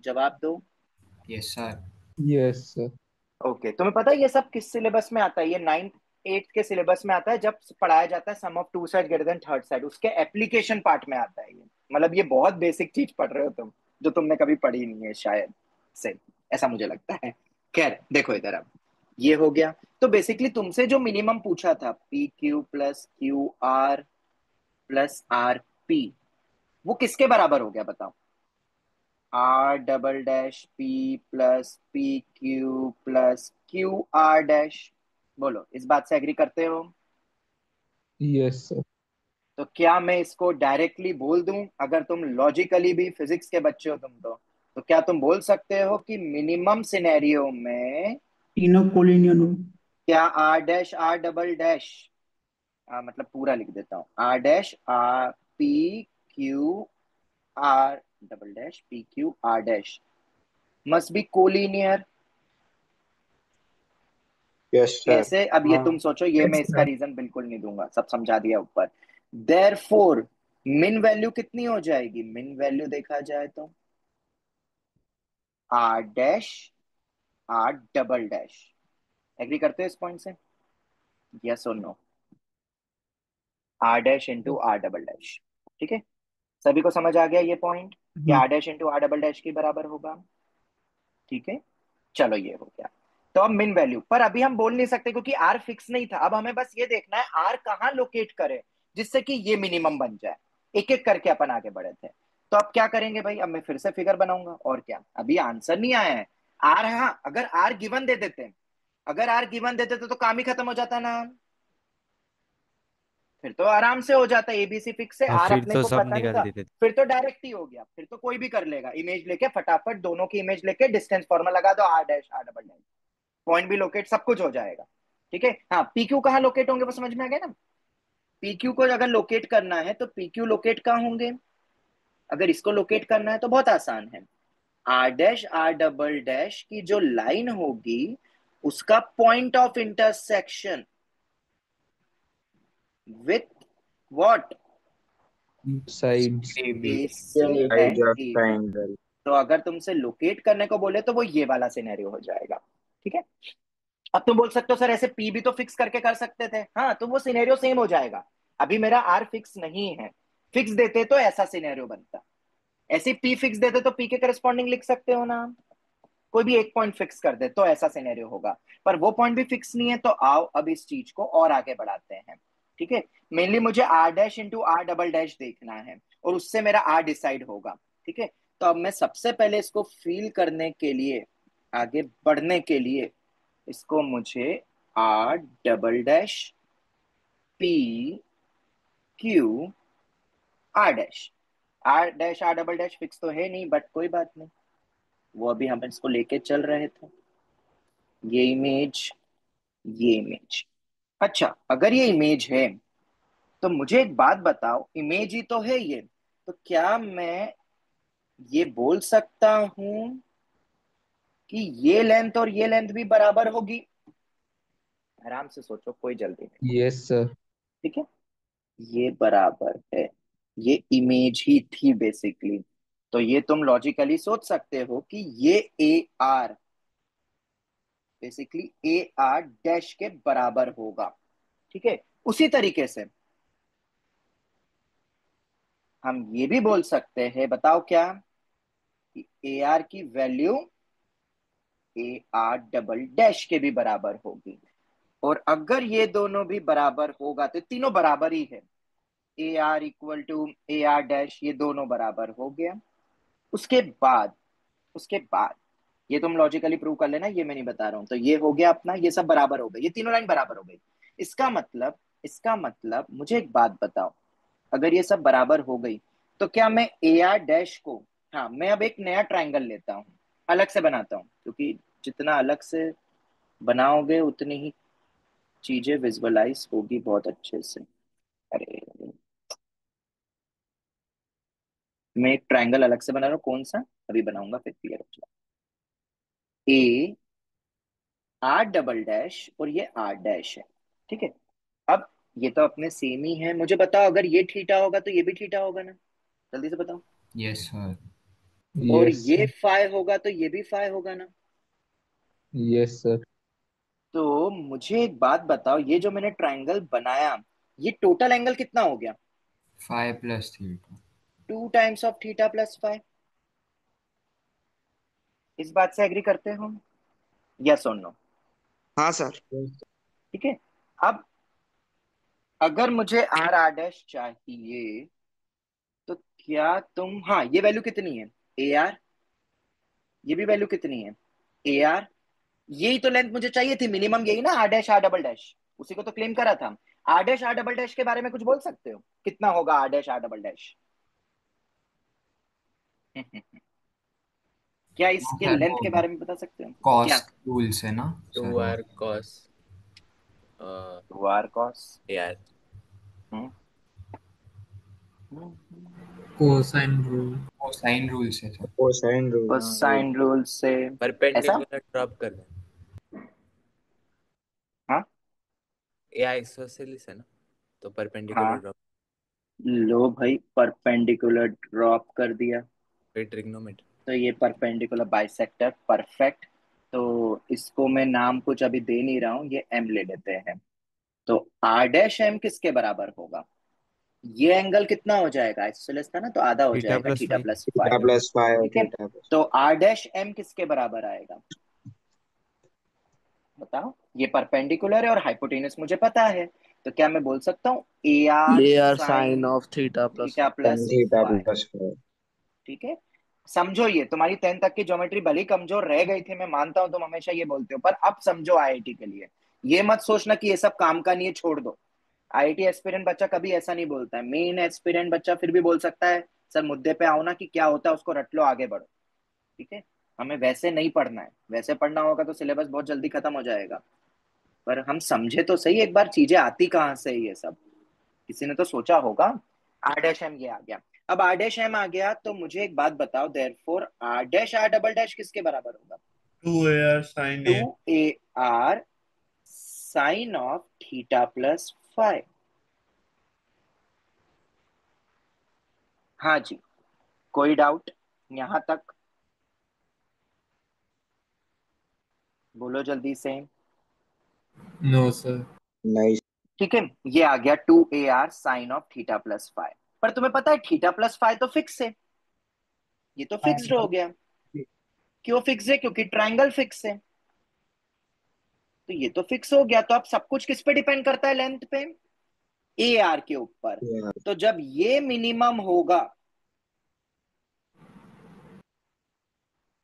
जवाब दो। Yes sir. Yes sir. Okay, तुम्हें पता है ये सब किस सिलेबस में आता है? ये 9th 8th के सिलेबस में आता है, जब पढ़ाया जाता है sum of two side greater than third side, उसके एप्लीकेशन पार्ट में आता है ये। मतलब ये बहुत बेसिक चीज पढ़ रहे हो तुम, जो तुमने कभी पढ़ी नहीं है शायद से, ऐसा मुझे लगता है। खैर देखो इधर, अब ये हो गया। तो बेसिकली तुमसे जो मिनिमम पूछा था, P Q plus Q R plus R P, वो किसके बराबर हो गया बताओ? R double dash P plus P Q plus Q R dash. बोलो, इस बात से एग्री करते हो? Yes sir. तो क्या मैं इसको डायरेक्टली बोल दूं, अगर तुम लॉजिकली भी फिजिक्स के बच्चे हो तुम तो क्या तुम बोल सकते हो कि मिनिमम सिनेरियो में तीनों कोलिनियन हो। क्या R dash R double dash, मतलब पूरा लिख देता हूँ, R dash R P Q R double dash P Q R dash must be collinear? Yes sir. कैसे? अब ये तुम हाँ। सोचो, ये मैं इसका रीजन बिल्कुल नहीं दूंगा, सब समझा दिया ऊपर। देयरफॉर मिन वैल्यू कितनी हो जाएगी? मिन वैल्यू देखा जाए तो R dash R double dash. Agree करते हो इस पॉइंट से? यस और no? R dash into R double dash. ठीक है, सभी को समझ आ गया ये पॉइंट कि हाँ। R dash into R double dash के बराबर होगा? ठीक है, चलो ये हो गया। तो अब मिन वैल्यू पर अभी हम बोल नहीं सकते क्योंकि आर फिक्स नहीं था। अब हमें बस ये देखना है आर कहाँ लोकेट करे जिससे कि ये मिनिमम बन जाए। एक एक करके अपन आगे बढ़े थे। तो अब क्या करेंगे भाई? अब मैं फिर से फिगर बनाऊंगा, और क्या, अभी आंसर नहीं आया है। आर, हाँ, अगर आर गिवन दे देते, अगर आर गिवन देते तो काम ही खत्म हो जाता ना, फिर तो आराम से हो जाता। एबीसी फिक्स से हाँ आर फिर अपने तो को सब पता नहीं निकाल था, देते थे। फिर तो डायरेक्ट ही हो गया, फिर तो कोई भी कर लेगा। इमेज लेके फटाफट दोनों की इमेज लेके डिस्टेंस फॉर्मूला लगा दो, R dash R double dash, point भी लोकेट, सब कुछ हो जाएगा। ठीक है, हाँ, पी क्यू कहाँ लोकेट होंगे वो समझ में आ गया ना? पी क्यू को अगर लोकेट करना है तो पी क्यू लोकेट कहाँ होंगे? अगर इसको लोकेट करना है तो बहुत आसान है, R dash R double dash की जो लाइन होगी उसका point of intersection with what? Sides. A C side and of A B. Triangle. तो अगर तुमसे लोकेट करने को बोले तो वो ये वाला सिनेरियो हो जाएगा। ठीक है, अब तुम बोल सकते हो सर ऐसे पी भी तो फिक्स करके कर सकते थे। हाँ, तो वो सिनेरियो सेम हो जाएगा। अभी मेरा आर फिक्स नहीं है, फिक्स देते तो ऐसा सिनेरियो बनता। ऐसे पी फिक्स देते तो पी के करस्पॉन्डिंग लिख सकते हो ना, कोई भी एक पॉइंट फिक्स कर दे तो ऐसा सिनेरियो होगा। पर वो पॉइंट भी फिक्स नहीं है, तो आओ अब इस चीज को और आगे बढ़ाते हैं। ठीक है, मेनली मुझे R dash into R double dash देखना है और उससे मेरा आर डिसाइड होगा। ठीक है, तो अब मैं सबसे पहले इसको फील करने के लिए, आगे बढ़ने के लिए, इसको मुझे R double dash P Q R dash R double dash fix तो है नहीं, बट कोई बात नहीं, वो अभी हम इसको लेके चल रहे थे। ये इमेज, ये इमेज, अच्छा, अगर ये इमेज है तो मुझे एक बात बताओ, इमेज ही तो है ये, तो क्या मैं ये बोल सकता हूं कि ये लेंथ और ये लेंथ भी बराबर होगी? आराम से सोचो, कोई जल्दी नहीं। Yes sir. ठीक है, ये बराबर है, ये इमेज ही थी बेसिकली। तो ये तुम लॉजिकली सोच सकते हो कि ये A R basically A R dash के बराबर होगा। ठीक है, उसी तरीके से हम ये भी बोल सकते हैं, बताओ क्या, कि ए आर की value A R double dash के भी बराबर होगी। और अगर ये दोनों भी बराबर होगा तो तीनों बराबर ही है, A R equal to A R dash, ये दोनों बराबर हो गया। उसके बाद, उसके बाद ये तुम लॉजिकली प्रूव कर लेना, ये मैं नहीं बता रहा हूं। तो ये हो गया अपना, ये सब बराबर हो गए, ये तीनों लाइन बराबर हो गई। इसका मतलब मुझे एक बात बताओ, अगर ये सब बराबर हो गई तो क्या मैं ए आर डैश को, हाँ मैं अब एक नया ट्राइंगल लेता हूँ, अलग से बनाता हूँ, क्योंकि जितना अलग से बनाओगे उतनी ही चीजें विजुअलाइज होगी बहुत अच्छे से। अरे मैं एक ट्राइंगल अलग से बना रहा हूँ, कौन सा अभी बनाऊंगा फिर क्लियर हो जाएगा। ए आर डबल डैश और ये आर डैश है, ठीक है। अब ये तो अपने सेम ही है, मुझे बताओ अगर ये थीटा होगा तो ये भी थीटा होगा ना, जल्दी से बताओ। Yes sir. और यस ये फाई होगा तो ये भी फाई होगा ना। Yes sir. तो मुझे एक बात बताओ, ये जो मैंने ट्राइंगल बनाया, ये टोटल एंगल कितना हो गया? 5 + 3 two times of theta plus five. इस बात से एग्री करते हो? यस और नो? हाँ सर। ठीक है। अब अगर मुझे आर आर डैश चाहिए तो क्या तुम, हाँ ये वैल्यू कितनी है ए आर, ये भी वैल्यू कितनी है ए आर, यही तो लेंथ मुझे चाहिए थी मिनिमम, यही ना R dash R double dash, उसी को तो क्लेम करा था। R dash R double dash के बारे में कुछ बोल सकते हो, कितना होगा R dash R double dash? क्या हाँ इसके सर, लेंथ के वो बारे में बता सकते हो क्या? कॉस रूल से ना टू सर वो। R cos two R cos. यार कोसाइन रूल। वो साइन रूल से sir. Cosine rule. Cosine rule से। ऐसा? परपेंडिकुलर ड्रॉप कर दें। हाँ ये आइसोसेलिस है ना, तो परपेंडिकुलर हाँ, ड्रॉप, लो भाई परपेंडिकुलर ड्रॉप कर दिया फिर ट्रिग्नोमेट्री। तो ये परपेंडिकुलर बाइसेक्टर, परफेक्ट। तो इसको मैं नाम कुछ अभी दे नहीं रहा हूं, ये एम ले लेते हैं। तो आर डैश एम किसके बराबर होगा? ये एंगल कितना हो जाएगा, आइसोसेलेस था ना, तो आधा हो थीटा जाएगा plus theta five. Plus theta five. Plus five ठीक है। Theta plus. तो आर डैश एम किसके बराबर आएगा बताओ? ये परपेंडिकुलर है और हाइपोटेनस मुझे पता है, तो क्या मैं बोल सकता हूँ A R A R sine sine of theta plus theta ten plus theta five? Plus five. ठीक है। समझो, ये तुम्हारी 10 तक की ज्योमेट्री भली कमजोर रह गई थी, मैं मानता हूं तुम हमेशा ये बोलते हो, पर अब समझो आईआईटी के लिए। ये मत सोचना कि ये सब काम का नहीं है, छोड़ दो। आईआईटी एस्पिरेंट बच्चा कभी ऐसा नहीं बोलता है, मेन एस्पिरेंट बच्चा फिर भी बोल सकता है सर मुद्दे पे आओ ना, कि क्या होता है उसको रट लो, आगे बढ़ो। ठीक है। हमें वैसे नहीं पढ़ना है, वैसे पढ़ना होगा तो सिलेबस बहुत जल्दी खत्म हो जाएगा। पर हम समझे तो सही एक बार चीजें आती कहाँ से है ये सब, किसी ने तो सोचा होगा। आर डैश एम ये आ गया। अब आर डैश एम आ गया तो मुझे एक बात बताओ, therefore R dash R double dash किसके बराबर होगा? 2 AR sin टू A। A R sine of theta plus five. हाँ जी, कोई डाउट यहां तक? बोलो जल्दी से। No sir. नहीं। ठीक है, ये आ गया two A R sine of theta plus five. पर तुम्हें पता है थीटा प्लस फाइव तो फिक्स है, ये तो फिक्स्ड हो गया। क्यों फिक्स है? क्योंकि ट्राइंगल फिक्स है, तो ये तो फिक्स हो गया। तो अब सब कुछ किस पे डिपेंड करता है? लेंथ पे, ए आर के ऊपर। तो जब ये मिनिमम होगा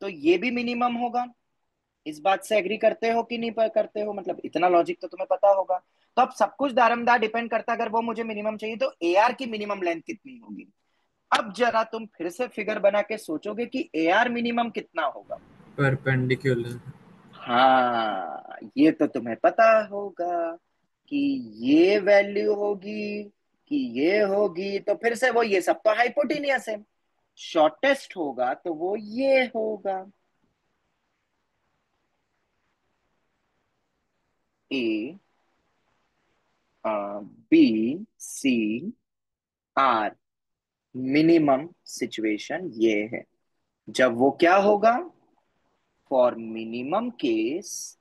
तो ये भी मिनिमम होगा। इस बात से एग्री करते हो कि नहीं करते हो? मतलब इतना लॉजिक तो तुम्हें पता होगा। तो अब सब कुछ दारमदार डिपेंड करता है, अगर वो मुझे मिनिमम चाहिए तो ए आर की मिनिमम लेंथ कितनी होगी। अब जरा तुम फिर से फिगर बना के सोचोगे कि ए आर मिनिमम कितना होगा। परपेंडिकुलर। हाँ, ये तो तुम्हें पता होगा कि ये वैल्यू होगी कि ये होगी, तो फिर से वो, ये सब तो हाइपोटेनियस है, शॉर्टेस्ट होगा तो वो ये होगा। A B C R, minimum situation ये है। जब वो क्या होगा? For minimum case,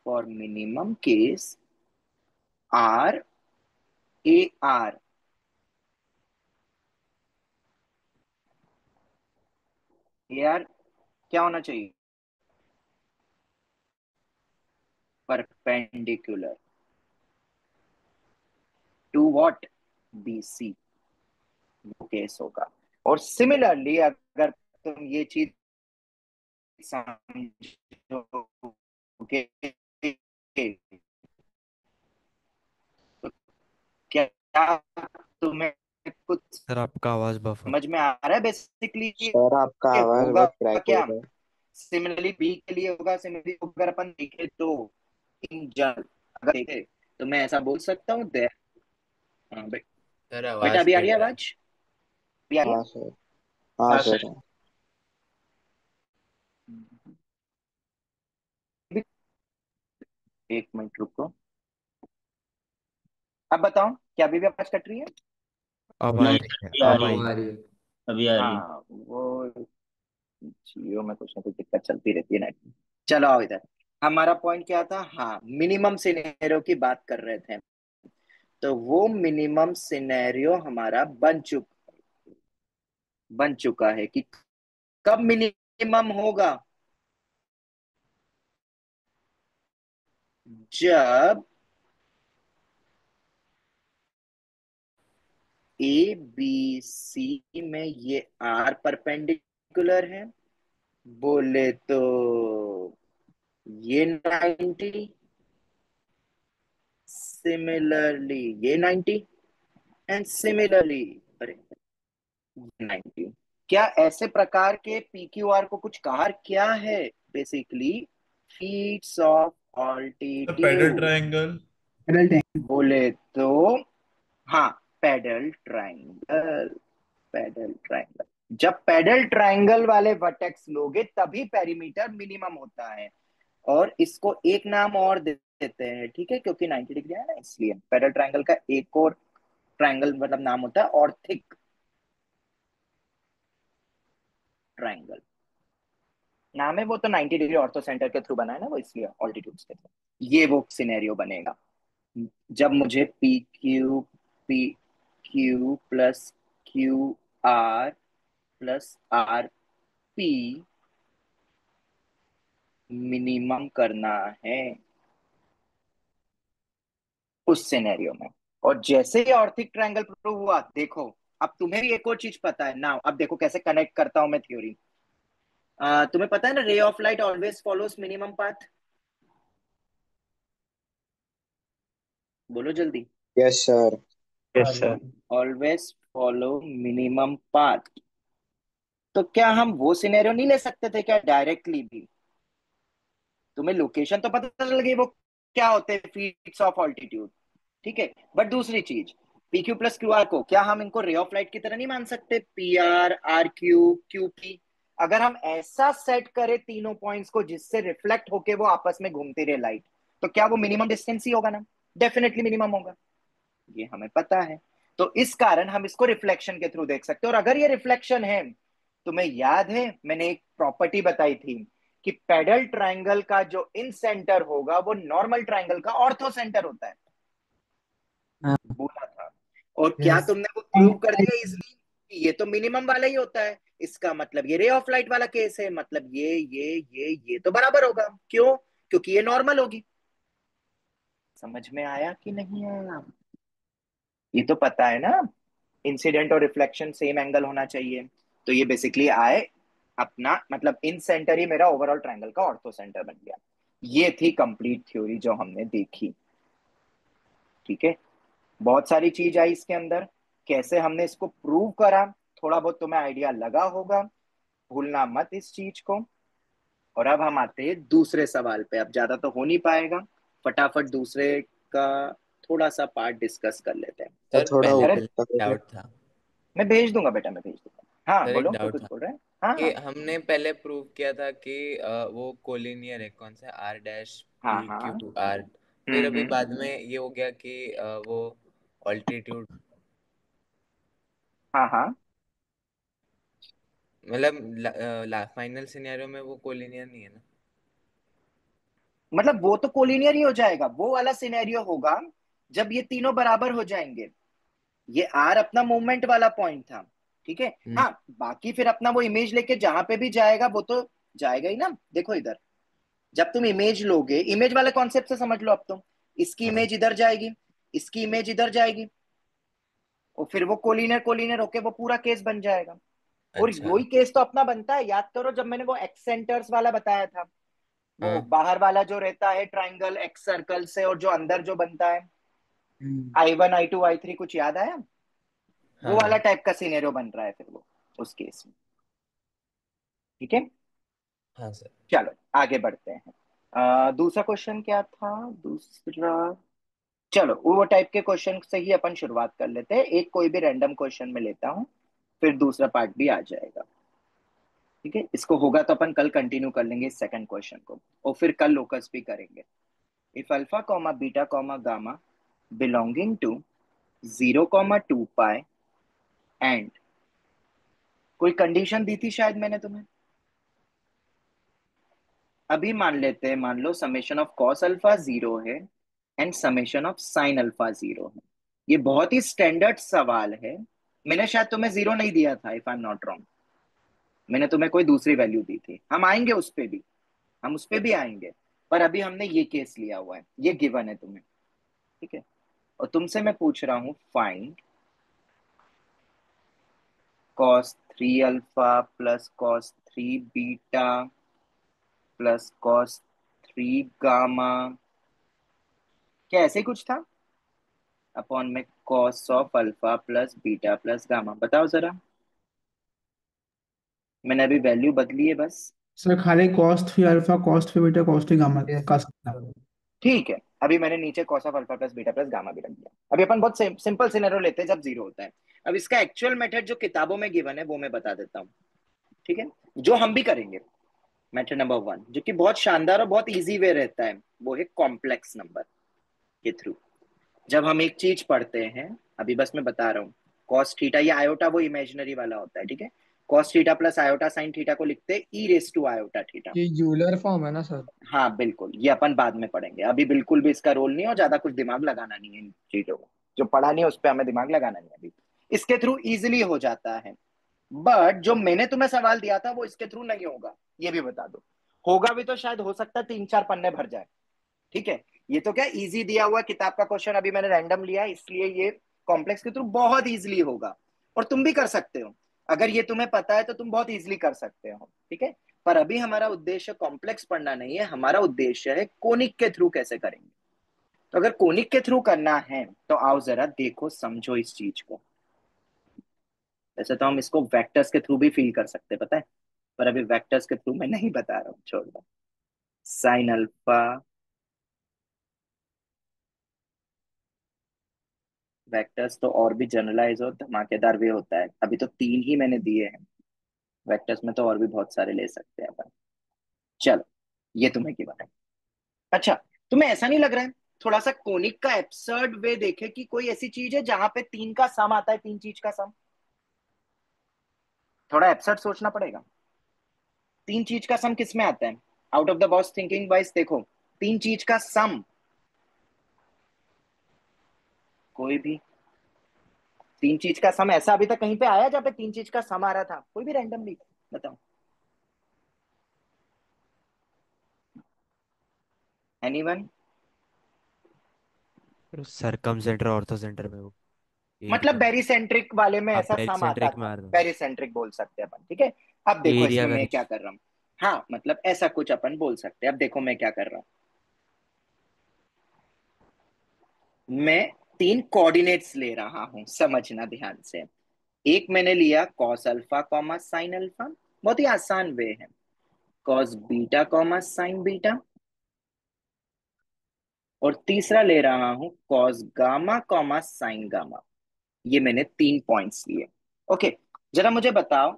for minimum case R A R, A R क्या होना चाहिए? Perpendicular to what? B C, वो केस होगा। और सिमिलरली अगर तुम ये चीज समझोगे तो क्या तुम्हें कुछ सर आपका आवाज बफर समझ में आ रहा है बेसिकली सर आपका आवाज होगा बहुत क्रैक हो क्या? रहा है। सिमिलरली बी के लिए होगा, सिमिलरली अगर अपन देखे तो इन जनरल अगर देखे तो मैं ऐसा बोल सकता हूँ देयर। हाँ सर बेटा आवाज अभी आ रही है कट रहा है। आवाज? अभी आ रही हाँ सर, हाँ है? सर। एक मिनट रुको, अब बताओ क्या अभी भी आवाज कट रही है? अब आ नहीं रही है, अभी आ अब रही आई। है, आ रही है। अभी आ रही है। हाँ वो जियो में कुछ ना कुछ दिक्कत चलती रहती है नेट में। चलो आओ इधर। हमारा पॉइंट क्या था? हाँ, मिनिमम सिनेरियो की बात कर रहे थे। तो वो मिनिमम सिनेरियो हमारा बन चुका है कि कब मिनिमम होगा? जब ए बी सी में ये आर परपेंडिकुलर है, बोले तो ये 90, सिमिलरली ये 90 एंड सिमिलरली अरे 90। क्या ऐसे प्रकार के पीक्यूआर को कुछ कहा क्या है? Basically feets of pedal altitude, triangle. बोले तो हाँ पैडल ट्रायंगल। पैडल ट्रायंगल, जब पैडल ट्रायंगल वाले वर्टेक्स लोगे तभी पेरीमीटर मिनिमम होता है। और इसको एक नाम और देते हैं, ठीक है, क्योंकि 90 डिग्री है ना, इसलिए पैडल ट्रायंगल का एक और ट्रायंगल मतलब नाम होता है ऑर्थिक ट्रायंगल। नाम है वो तो 90 डिग्री ऑर्थो सेंटर के थ्रू बना है ना वो, इसलिए ऑल्टीट्यूड्स के थ्रू। ये वो सिनेरियो बनेगा जब मुझे P Q plus Q R plus R P minimum करना है उस सिनेरियो में। और जैसे ही ऑर्थिक ट्रायंगल प्रूव हुआ, देखो अब तुम्हें भी एक और चीज पता है ना, अब देखो कैसे कनेक्ट करता हूं मैं थ्योरी। तुम्हें पता है ना, ray of light always follows minimum path. बोलो जल्दी। Yes sir. Yes sir. Always follow minimum path. तो क्या हम वो सिनेरियो नहीं ले सकते थे क्या डायरेक्टली भी? तुम्हें लोकेशन तो पता चल गई वो क्या होते हैं, फीट्स ऑफ ऑल्टीट्यूड, ठीक है। बट दूसरी चीज, P Q plus Q are को क्या हम इनको रे ऑफ लाइट की तरह नहीं मान सकते? P R R Q Q P. अगर हम ऐसा सेट करें तीनों पॉइंट्स को जिससे रिफ्लेक्ट होके वो आपस में घूमती रहे लाइट, तो क्या वो मिनिमम डिस्टेंस ही होगा ना? डेफिनेटली मिनिमम होगा, ये हमें पता है। तो इस कारण हम इसको रिफ्लेक्शन के थ्रू देख सकते हैं। और अगर ये रिफ्लेक्शन है, तुम्हें याद है मैंने एक प्रॉपर्टी बताई थी कि पेडल ट्रायंगल का जो इन सेंटर होगा वो नॉर्मल ट्रायंगल का ऑर्थो सेंटर होता है, बोला था। और क्या तुमने वो प्रूव कर दिया इजली कि ये तो मिनिमम वाला ही होता है? इसका मतलब ये रे ऑफ लाइट वाला केस है, मतलब ये तो बराबर होगा। क्यों? क्योंकि ये नॉर्मल होगी। समझ में आया कि नहीं आया? ये तो पता है ना, इंसिडेंट और रिफ्लेक्शन सेम एंगल होना चाहिए। तो ये बेसिकली आए अपना मतलब इन सेंटर ही मेरा ओवरऑल ट्रायंगल का ऑर्थो सेंटर बन गया। ये थी कंप्लीट थ्योरी जो हमने देखी, ठीक है। बहुत सारी चीज आई इसके अंदर, कैसे हमने इसको प्रूव करा थोड़ा बहुत तुम्हें आइडिया लगा होगा, भूलना मत इस चीज को। और अब हम आते हैं दूसरे सवाल पे। अब ज्यादा तो हो नहीं पाएगा, फटाफट दूसरे का थोड़ा सा पार्ट डिस्कस कर लेते हैं। सर सर थोड़ा पहले अरे ऊपर करेंगे। डाउट था। मैं भेज दूंगा बेटा, मैं भेज दूंगा। हाँ सर एक बोलो, कोई डाउट कुछ था बोल रहा है? हाँ कि हाँ हमने पहले प्रूव किया था कि वो कोलिनियर है, कौन सा आर डैश हाँ पी हाँ। Q R. फिर अभी हम्म। बाद में ये हो गया कि वो ऑल्टीट्यूड, हाँ हाँ, मतलब फाइनल सिनेरियो में वो कोलिनियर नहीं है ना। मतलब वो तो कोलिनियर ही हो जाएगा, वो वाला सिनेरियो होगा जब ये तीनों बराबर हो जाएंगे। ये आर अपना मूवमेंट वाला पॉइंट था, ठीक है। हम्म। हाँ, बाकी फिर अपना वो इमेज लेके जहां पे भी जाएगा वो तो जाएगा ही ना। देखो इधर, जब तुम इमेज लोगे, इमेज वाले कॉन्सेप्ट से समझ लो अब तुम, इसकी हाँ। इमेज इधर जाएगी, इसकी इमेज इधर जाएगी, और फिर वो कोलिनियर कोलिनियर होके वो पूरा केस बन जाएगा। और अच्छा। वही केस तो अपना बनता है, याद करो जब मैंने वो एक्स सेंटर्स वाला बताया था, वो हाँ। बाहर वाला जो रहता है ट्राइंगल एक्स सर्कल से, और जो अंदर जो बनता है I1 I2 I3, कुछ याद आया? वो वाला हाँ टाइप का सिनेरियो बन रहा है फिर वो उस केस में। ठीक है, हाँ सर। चलो आगे बढ़ते हैं। दूसरा क्वेश्चन क्या था? दूसरा, चलो वो टाइप के क्वेश्चन से ही अपन शुरुआत कर लेते हैं। एक कोई भी रैंडम क्वेश्चन में लेता हूँ, फिर दूसरा पार्ट भी आ जाएगा। ठीक है, इसको होगा तो अपन कल कंटिन्यू कर लेंगे इस सेकंड क्वेश्चन को, और फिर कल लोकस भी करेंगे। If alpha comma beta comma gamma belonging to 0,2 pi and, कोई कंडीशन दी थी शायद मैंने तुम्हें। अभी मान लेते हैं, मान लो समेशन ऑफ कॉस अल्फा 0 है and summation of sine alpha 0 है। ये बहुत ही स्टैंडर्ड सवाल है। मैंने शायद तुम्हें 0 नहीं दिया था, if I am not wrong. मैंने तुम्हें कोई दूसरी वैल्यू दी थी। हम आएंगे उस पे भी, हम उस पे भी आएंगे, पर अभी हमने ये केस लिया हुआ है, ये गिवन है तुम्हें। ठीक है, और तुमसे मैं पूछ रहा हूं find cos 3 alpha plus cos 3 beta plus cos 3 gamma, क्या ऐसे ही कुछ था? अपॉन में cos of alpha plus beta plus gamma. बताओ जरा, मैंने अभी वैल्यू बदली है बस। सर खाली cost three alpha cost three beta cost three gamma का सकता। ठीक है, अभी मैंने नीचे cos of alpha plus beta plus gamma भी रख दिया। अभी अपन बहुत सिंपल सिनेरियो लेते हैं जब 0 होता है। अब इसका एक्चुअल मेथड जो किताबों में गिवन है वो मैं बता देता हूँ। ठीक है, जो हम भी करेंगे। मेथड नंबर 1 जो कि बहुत शानदार और बहुत इजी वे रहता है, वो है कॉम्प्लेक्स नंबर के थ्रू। जब हम एक चीज पढ़ते हैं, अभी बस मैं बता रहा हूँ, कॉस थीटा, ये आयोटा वो इमेजिनरी वाला होता है। ठीक है, cos theta plus iota sine theta को लिखते हैं ई रेस टू आयोटा थीटा। ये यूलर फॉर्म है ना सर? हाँ बिल्कुल, ये अपन बाद में पढ़ेंगे, अभी बिल्कुल भी इसका रोल नहीं है और ज्यादा कुछ दिमाग लगाना नहीं है इन चीजों को। जो पढ़ा नहीं है उस पर हमें दिमाग लगाना नहीं है अभी। इसके थ्रू इजिली हो जाता है, बट जो मैंने तुम्हें सवाल दिया था वो इसके थ्रू नहीं होगा, ये भी बता दो। होगा भी तो शायद हो सकता है 3-4 पन्ने भर जाए। ठीक है, ये तो क्या इजी दिया हुआ किताब का क्वेश्चन, अभी मैंने रैंडम लिया है, इसलिए ये कॉम्प्लेक्स के थ्रू बहुत इजीली होगा। और तुम भी कर सकते हो, अगर ये तुम्हें पता है तो तुम बहुत इजीली कर सकते हो। ठीक है, पर अभी हमारा उद्देश्य कॉम्प्लेक्स पढ़ना नहीं है, हमारा उद्देश्य है कोनिक के थ्रू कैसे करेंगे। तो अगर कोनिक के थ्रू करना है तो आओ जरा देखो, समझो इस चीज को। वैसे तो हम इसको वेक्टर्स के थ्रू भी फील कर सकते हैं, पता है, पर अभी वेक्टर्स के थ्रू मैं नहीं बता रहा हूँ, छोड़ दो। साइन अल्फा, वेक्टर्स तो और भी जनरलाइज और धमाकेदार वे होता है, अभी तो 3 ही मैंने दिए हैं। वेक्टर्स में तो और भी बहुत सारे ले सकते हैं अपन। चलो, ये तुम्हें की बात है। अच्छा, तुम्हें ऐसा नहीं लग रहा है थोड़ा सा कोनिक का एब्सर्ड वे देखे कि कोई ऐसी चीज है जहां पे 3 का सम आता है, 3 चीज का सम? थोड़ा एब्सर्ड सोचना पड़ेगा। 3 चीज का सम किस में आता है? Out of the box thinking wise देखो, 3 चीज का सम, कोई भी 3 चीज का सम ऐसा अभी तक कहीं पे आया जहाँ पे 3 चीज का सम आ रहा था? कोई भी रैंडमली बताओ, एनीवन? सरकम सेंटर ऑर्थो सेंटर में वो मतलब एरिया। बेरीसेंट्रिक वाले में आप ऐसा सम आता पेरिसेंट्रिक में था, आ रहे हो। बेरीसेंट्रिक बोल सकते हैं अपन। ठीक है, अब देखो एरिया इसमें का मैं क्या कर रहा हूँ। हाँ मतलब ऐसा कुछ अपन बोल सकते हैं। अब देखो मैं क्या कर रहा हूँ, मैं 3 कोऑर्डिनेट्स ले रहा हूँ, समझना ध्यान से। एक मैंने लिया cos alpha comma sine alpha, बहुत ही आसान वे है, cos beta comma sign beta. और तीसरा ले रहा हूं cos gamma comma sign gamma. ये मैंने 3 पॉइंट्स लिए। ओके, जरा मुझे बताओ,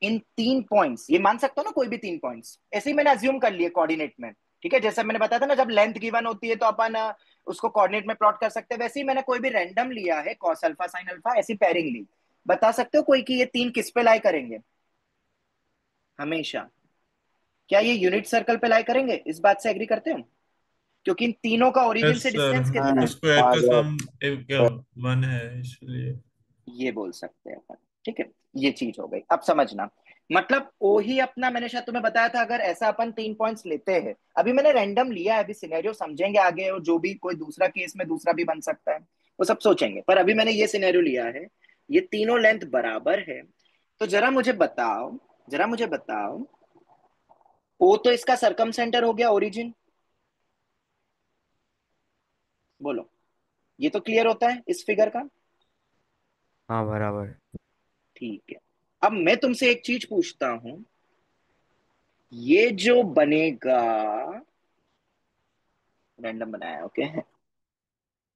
इन 3 पॉइंट्स, ये मान सकते हो ना कोई भी 3 पॉइंट्स, ऐसे ही मैंने अज्यूम कर लिए कोऑर्डिनेट में। ठीक है, जैसा मैंने बताया था ना, जब लेंथ गिवन होती है तो अपन उसको कोऑर्डिनेट में प्लॉट कर सकते हैं, वैसे ही मैंने कोई भी रैंडम लिया है कॉस अल्फा साइन अल्फा, ऐसी पेयरिंग ली। बता सकते हो कोई कि ये 3 किस पे लाई करेंगे हमेशा? क्या ये यूनिट सर्कल पे लाई करेंगे? इस बात से एग्री करते हो? क्योंकि इन तीनों का ओरिजिन यस से सर, डिस्टेंस हाँ कितना है? स्क्वायर हाँ का सर। सम क्या 1 है इसलिए। ये बोल सकते हैं अपन। ठीक है, ये चीज हो गई, अब समझना। मतलब वही अपना मैंने शायद तुम्हें बताया था, अगर ऐसा अपन 3 पॉइंट्स लेते हैं, अभी मैंने रैंडम लिया है, अभी सिनेरियो समझेंगे आगे, और जो भी कोई दूसरा केस में दूसरा भी बन सकता है वो सब सोचेंगे, पर अभी मैंने ये सिनेरियो लिया है, ये तीनों लेंथ बराबर है। तो जरा मुझे बताओ, ओ तो इसका सरकम सेंटर हो गया, ओरिजिन, बोलो। ये तो क्लियर होता है इस फिगर का। हाँ बराबर। ठीक है, अब मैं तुमसे एक चीज पूछता हूं, ये जो बनेगा, रैंडम बनाया, ओके,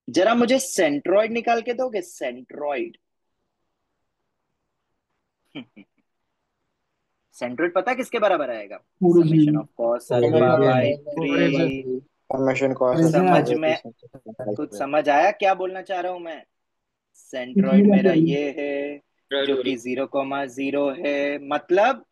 जरा मुझे सेंट्रॉइड निकाल के दोगे, सेंट्रॉइड। सेंट्रॉइड पता है किसके बराबर आएगा? Summation origin. Of cos alpha origin by origin 3। Summation cos origin alpha समझ आता बाय में, 3 कुछ समझ आया क्या बोलना चाह रहा हूं मैं? है सेंट्रॉइड मेरा इक्विलेटरल। ये है जो कि 0,0 है, मतलब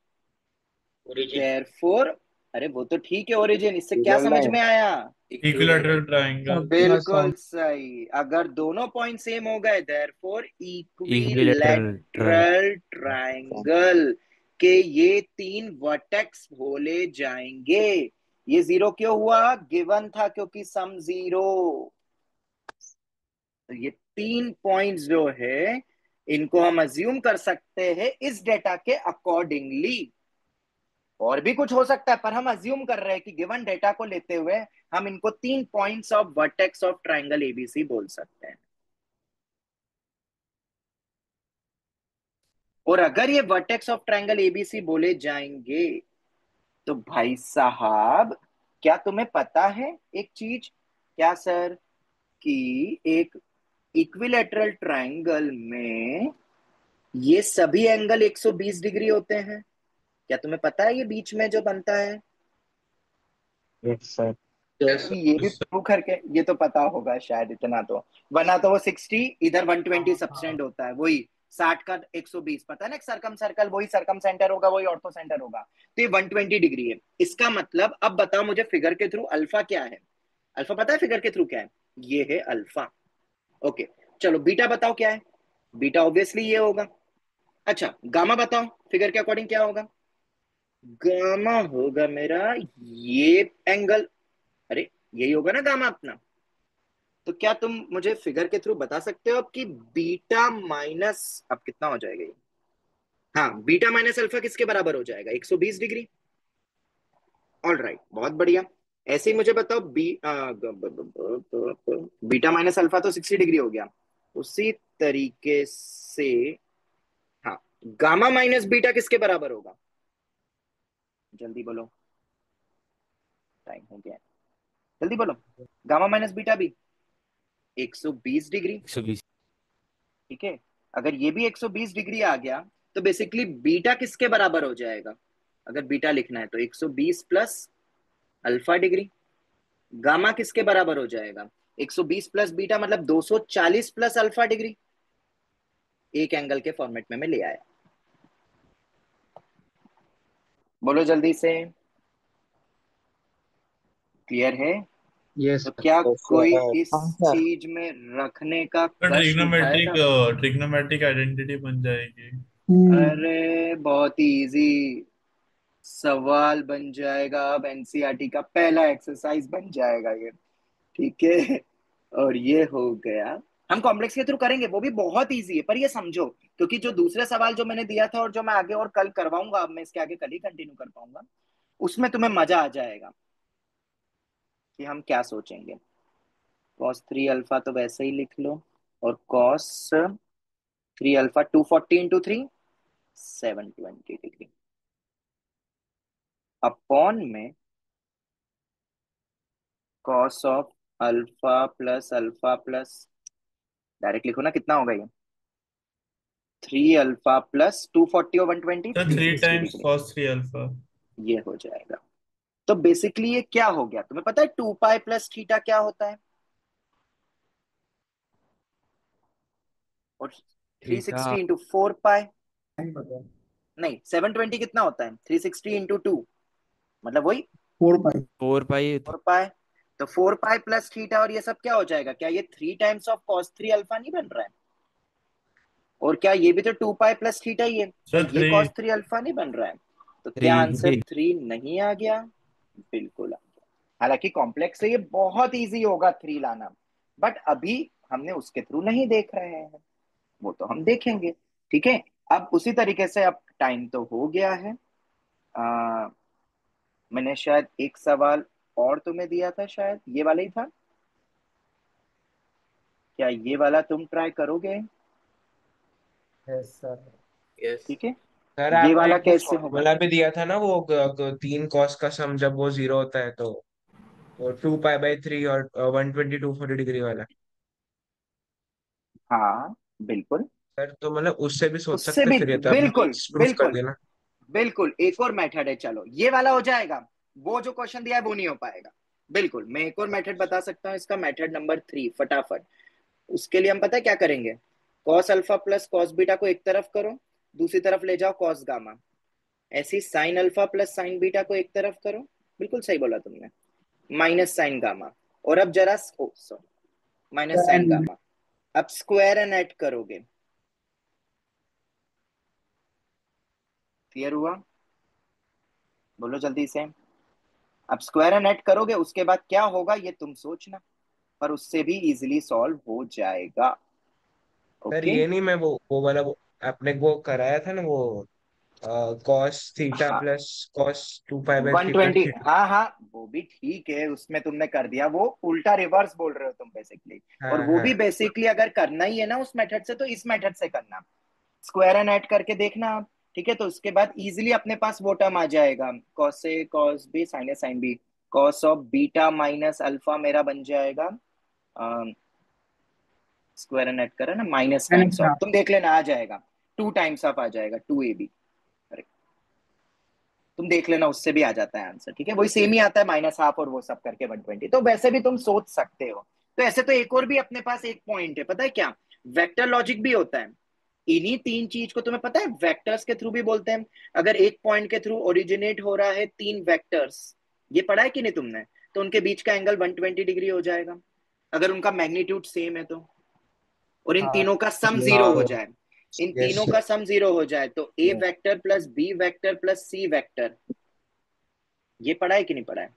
ओरिजिन। देयरफॉर, अरे वो तो ठीक है ओरिजिन, इससे क्या रियल समझ लाइन। में आया? Equilateral triangle. बिल्कुल सही, अगर दोनों पॉइंट सेम हो गए देयरफॉर इक्विलेटरल। इक्विलैटरल ट्रायंगल के ये तीन वर्टेक्स बोले जाएंगे। ये जीरो क्यों हुआ? गिवन था क्योंकि सम जीरो। तो ये तीन पॉइंट्स जो है इनको हम अज्यूम कर सकते हैं इस डेटा के अकॉर्डिंगली। और भी कुछ हो सकता है पर हम अज्यूम कर रहे हैं कि गिवन डेटा को लेते हुए हम इनको तीन points of vertex of triangle ABC बोल सकते हैं। और अगर ये वर्टेक्स ऑफ ट्राइंगल एबीसी बोले जाएंगे तो भाई साहब, क्या तुम्हें पता है एक चीज? क्या सर? कि एक इक्विलैटरल ट्राइंगल में ये सभी एंगल 120 डिग्री होते हैं। क्या तुम्हें पता है ये बीच में जो बनता है? Yes sir. ये भी प्रूव करके, ये तो पता होगा शायद इतना तो, वरना तो वो 60 इधर 120 सबसेंड होता है, वही 60 का 120, पता है ना, सरकम सर्कल वही सरकम सेंटर होगा, वही ऑर्थो सेंटर होगा। तो ये 120 डिग्री है। इसका मतलब अब बताओ मुझे फिगर के थ्रू अल्फा क्या है? अल्फा पता है फिगर के थ्रू क्या है? ये है अल्फा। ओके, चलो बीटा बताओ क्या है? बीटा ऑब्वियसली ये होगा। अच्छा गामा बताओ फिगर के अकॉर्डिंग क्या होगा? गामा होगा मेरा ये एंगल, अरे यही होगा ना गामा अपना। तो क्या तुम मुझे फिगर के थ्रू बता सकते हो अब कि बीटा माइनस, अब कितना हो जाएगा ये? हाँ, बीटा माइनस अल्फा किसके बराबर हो जाएगा? 120 डिग्री। ऑल राइट, बहुत बढ़िया। ऐसे ही मुझे बताओ बीटा माइनस अल्फा तो 60 डिग्री हो गया, उसी तरीके से हाँ, गामा माइनस बीटा किसके बराबर होगा? जल्दी बोलो, टाइम हो गया है। जल्दी बोलो, गामा माइनस बीटा भी 120 डिग्री। 120। ठीक है, अगर ये भी 120 डिग्री आ गया तो बेसिकली बीटा किसके बराबर हो जाएगा? अगर बीटा लिखना है तो 120 प्लस अल्फा डिग्री। गामा किसके बराबर हो जाएगा? 120 प्लस बीटा मतलब 240 प्लस अल्फा डिग्री। एक एंगल के फॉर्मेट में मैं ले आया। बोलो जल्दी से, क्लियर है? यस तो सर। क्या तो कोई फिर इस हाँ सर। चीज में रखने का तो प्रश्न ट्रिग्नोमेट्रिक उठाएगा? ट्रिग्नोमेट्रिक आइडेंटिटी बन जाएगी। अरे बहुत इजी सवाल बन जाएगा, अब एनसीईआरटी का पहला एक्सरसाइज बन जाएगा ये। ठीक है, और ये हो गया। हम कॉम्प्लेक्स के थ्रू करेंगे, वो भी बहुत इजी है, पर ये समझो क्योंकि जो दूसरे सवाल जो मैंने दिया था और जो मैं आगे और कल करवाऊंगा, अब मैं इसके आगे कल ही कंटिन्यू कर पाऊंगा, उसमें तुम्हें मजा आ जाएगा कि हम क्या सोचेंगे। कॉस 3 अल्फा तो वैसे ही लिख लो, और cos 3 alpha 240 into 3 720 degree upon में cos of alpha plus direct लिखो ना, कितना होगा ये? 3 अल्फा प्लस 240 और 120 तो 3 360 टाइम्स डिग्री, कॉस 3 अल्फा। ये हो जाएगा। तो बेसिकली ये क्या हो गया? तुम्हें पता है 2 पाई प्लस थीटा क्या होता है? और थीटा। 360 इंटू 4 पाई, नहीं 720 कितना होता है? 360 इंटू 2 मतलब वही 4 पाई। 4 पाई। 4 पाई। तो 4 पाई प्लस थीटा और ये सब क्या हो जाएगा? क्या ये 3 टाइम्स ऑफ कॉस 3 अल्फा नहीं बन रहा है? और क्या ये भी तो 2 पाई प्लस थीटा ही है? क्या सर ये 3। कॉस 3 अल्फा नहीं बन रहा है? तो क्या आंसर 3। 3 नहीं आ गया? बिल्कुल आ गया। हालांकि कॉम्प्लेक्स से ये बहुत इजी होगा 3 लाना, बट अभी हमने उसके थ्रू नहीं देख रहे हैं, वो तो हम देखेंगे। ठीक है, अब उसी तरीके से, अब टाइम तो हो गया है। आ, मैंने शायद एक सवाल और तुम्हें दिया था, शायद ये वाला ही था। क्या ये वाला तुम ट्राई करोगे? Yes sir. यस ठीक है, सर ये आपने वाला एक वो कैसे होगा? फॉर्मूला भी दिया था ना, वो 3 कॉस का सम जब वो 0 होता है तो 2 पाई बाई 3 और 120 240 डिग्री वाला। हाँ बिल्कुल, सर तो मतलब उससे भी सोच उससे सकते भी, फिर, ये तो आपने बिल्कुल प्रूफ कर बिल्कुल दिया ना। बिल्कुल एक और मेथड है, चलो ये वाला हो जाएगा। वो जो क्वेश्चन दिया है वो नहीं हो पाएगा। बिल्कुल, मैं एक और मेथड बता सकता हूँ इसका, मेथड नंबर 3 फटाफट। उसके लिए हम पता है क्या करेंगे, cos alpha plus cos beta को एक तरफ करो, दूसरी तरफ ले जाओ कॉस गामा। ऐसी sine alpha plus sign beta को एक तरफ करो, बिल्कुल सही बोला तुमने, माइनस साइन गामा। और अब जरा सॉरी, माइनस साइन गामा। अब स्क्वायर एंड ऐड करोगे, क्लियर हुआ? बोलो जल्दी से। अब स्क्वायर एंड ऐड करोगे, उसके बाद क्या होगा ये तुम सोचना, पर उससे भी इजीली सॉल्व हो जाएगा। सर ओके, ये नहीं, मैं वो वाला आपने वो कराया था ना, वो कॉस थीटा हाँ plus cos 2 pi by 3 plus 120, theta. हाँ हाँ वो भी ठीक है, उसमें तुमने कर दिया, वो उल्टा रिवर्स बोल रहे हो तुम बेसिकली। और हाँ वो भी हाँ। बेसिकली अगर करना ही है ना उस मेथड से, तो इस मेथड से करना, स्क्वायर एंड ऐड करके देखना आप। ठीक है, तो उसके बाद इजीली अपने पास वो टर्म आ जाएगा, cos A cos B sine A sine B, cos of beta minus alpha मेरा बन जाएगा, स्क्वायर एंड ऐड करा ना, माइनस टाइम्स ऑफ, तुम देख लेना आ जाएगा, 2 टाइम्स ऑफ आ जाएगा, 2ab। तुम देख लेना, उससे भी आ जाता है आंसर। ठीक है, वही सेम ही आता है, माइनस हाफ और वो सब करके 120। तो वैसे भी तुम सोच सकते हो। तो ऐसे तो एक और भी अपने पास एक पॉइंट है, पता है क्या, वेक्टर लॉजिक भी होता है। इन्हीं 3 चीज को तुम्हें पता है वेक्टर्स के थ्रू भी बोलते हैं। अगर एक पॉइंट के थ्रू ओरिजिनेट हो रहा है 3 वेक्टर्स, ये पढ़ा है कि नहीं तुमने, तो उनके बीच का एंगल 120 डिग्री हो जाएगा, अगर उनका मैग्नीट्यूड सेम है तो। और इन हाँ तीनों का सम ये 0 हो तो जाए, इन यस तीनों का सम 0 हो जाए, तो A vector plus B vector plus C vector, ये पढ़ा है कि नहीं पढ़ा है,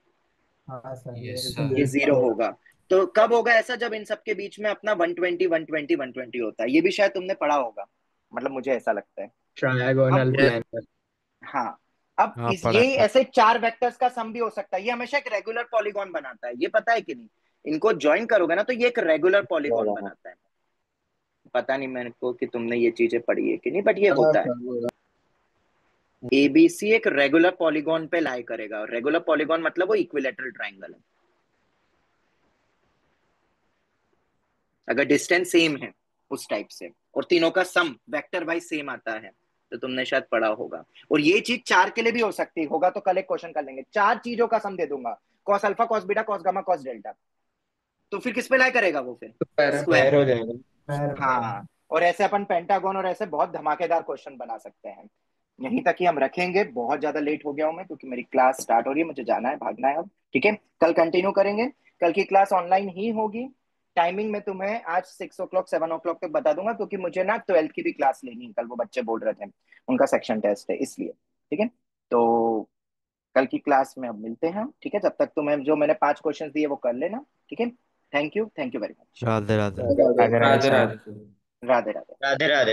हाँ सर, यस बिल्कुल ये सर। बिल्कुल 0 होगा। होगा। तो कब होगा ऐसा, जब इन सबके बीच में अपना 120 120 120 होता है। ये भी शायद तुमने पढ़ा होगा, मतलब मुझे ऐसा लगता है। ट्रायगोनल अब यस। प्लेन। हाँ, अब हाँ इस पढ़ा ये था। ऐसे 4 वेक्टर्स का सम भी हो सकता है, ये हमेशा एक रेगुलर पॉलीगॉन बनाता है, ये पता है कि नहीं? इनको ज्वाइन करोगे ना तो ये एक रेगुलर पॉलीगॉन बनाता है। पता नहीं मेरे को कि तुमने ये चीजें पढ़ी है कि नहीं, बट ये होता है। एबीसी एक रेगुलर पॉलीगॉन पे लाई करेगा, रेगुलर पॉलीगॉन मतलब वो इक्विलेटरल ट्राइंगल है, अगर डिस्टेंस सेम है उस टाइप से, और तीनों का सम वेक्टर वाइज सेम आता है, तो तुमने शायद पढ़ा होगा। और ये चीज 4 के लिए भी हो सकती होगा, तो कल एक क्वेश्चन कर लेंगे, 4 चीजों का सम दे दूंगा, cos alpha cos beta cos gamma cos delta, तो फिर किस पे लाई करेगा वो, फिर स्क्वायर पैर हो पे। जाएगा। पैर पे। हाँ, और ऐसे अपन पेंटागन और ऐसे बहुत धमाकेदार क्वेश्चन बना सकते हैं। यहीं तक ही हम रखेंगे, बहुत ज्यादा लेट हो गया हूं मैं, क्योंकि मेरी क्लास स्टार्ट हो रही है, मुझे जाना है, भागना है अब। ठीक है, कल कंटिन्यू करेंगे। कल की क्लास ऑनलाइन ही होगी। टाइमिंग में तुम्हें आज 6 o'clock 7 o'clock तक बता दूंगा, क्योंकि मुझे ना 12th की भी क्लास लेनी है कल, वो बच्चे बोल रहे थे, उनका सेक्शन टेस्ट है इसलिए। ठीक है, तो कल की क्लास में अब मिलते हैं। ठीक है, जब तक तुम्हें जो मैंने 5 क्वेश्चन दिए वो कर लेना। ठीक है, thank you very much. Radhe Radhe. Radhe Radhe Radhe sir. Radhe. Radhe Radhe. Radhe Radhe.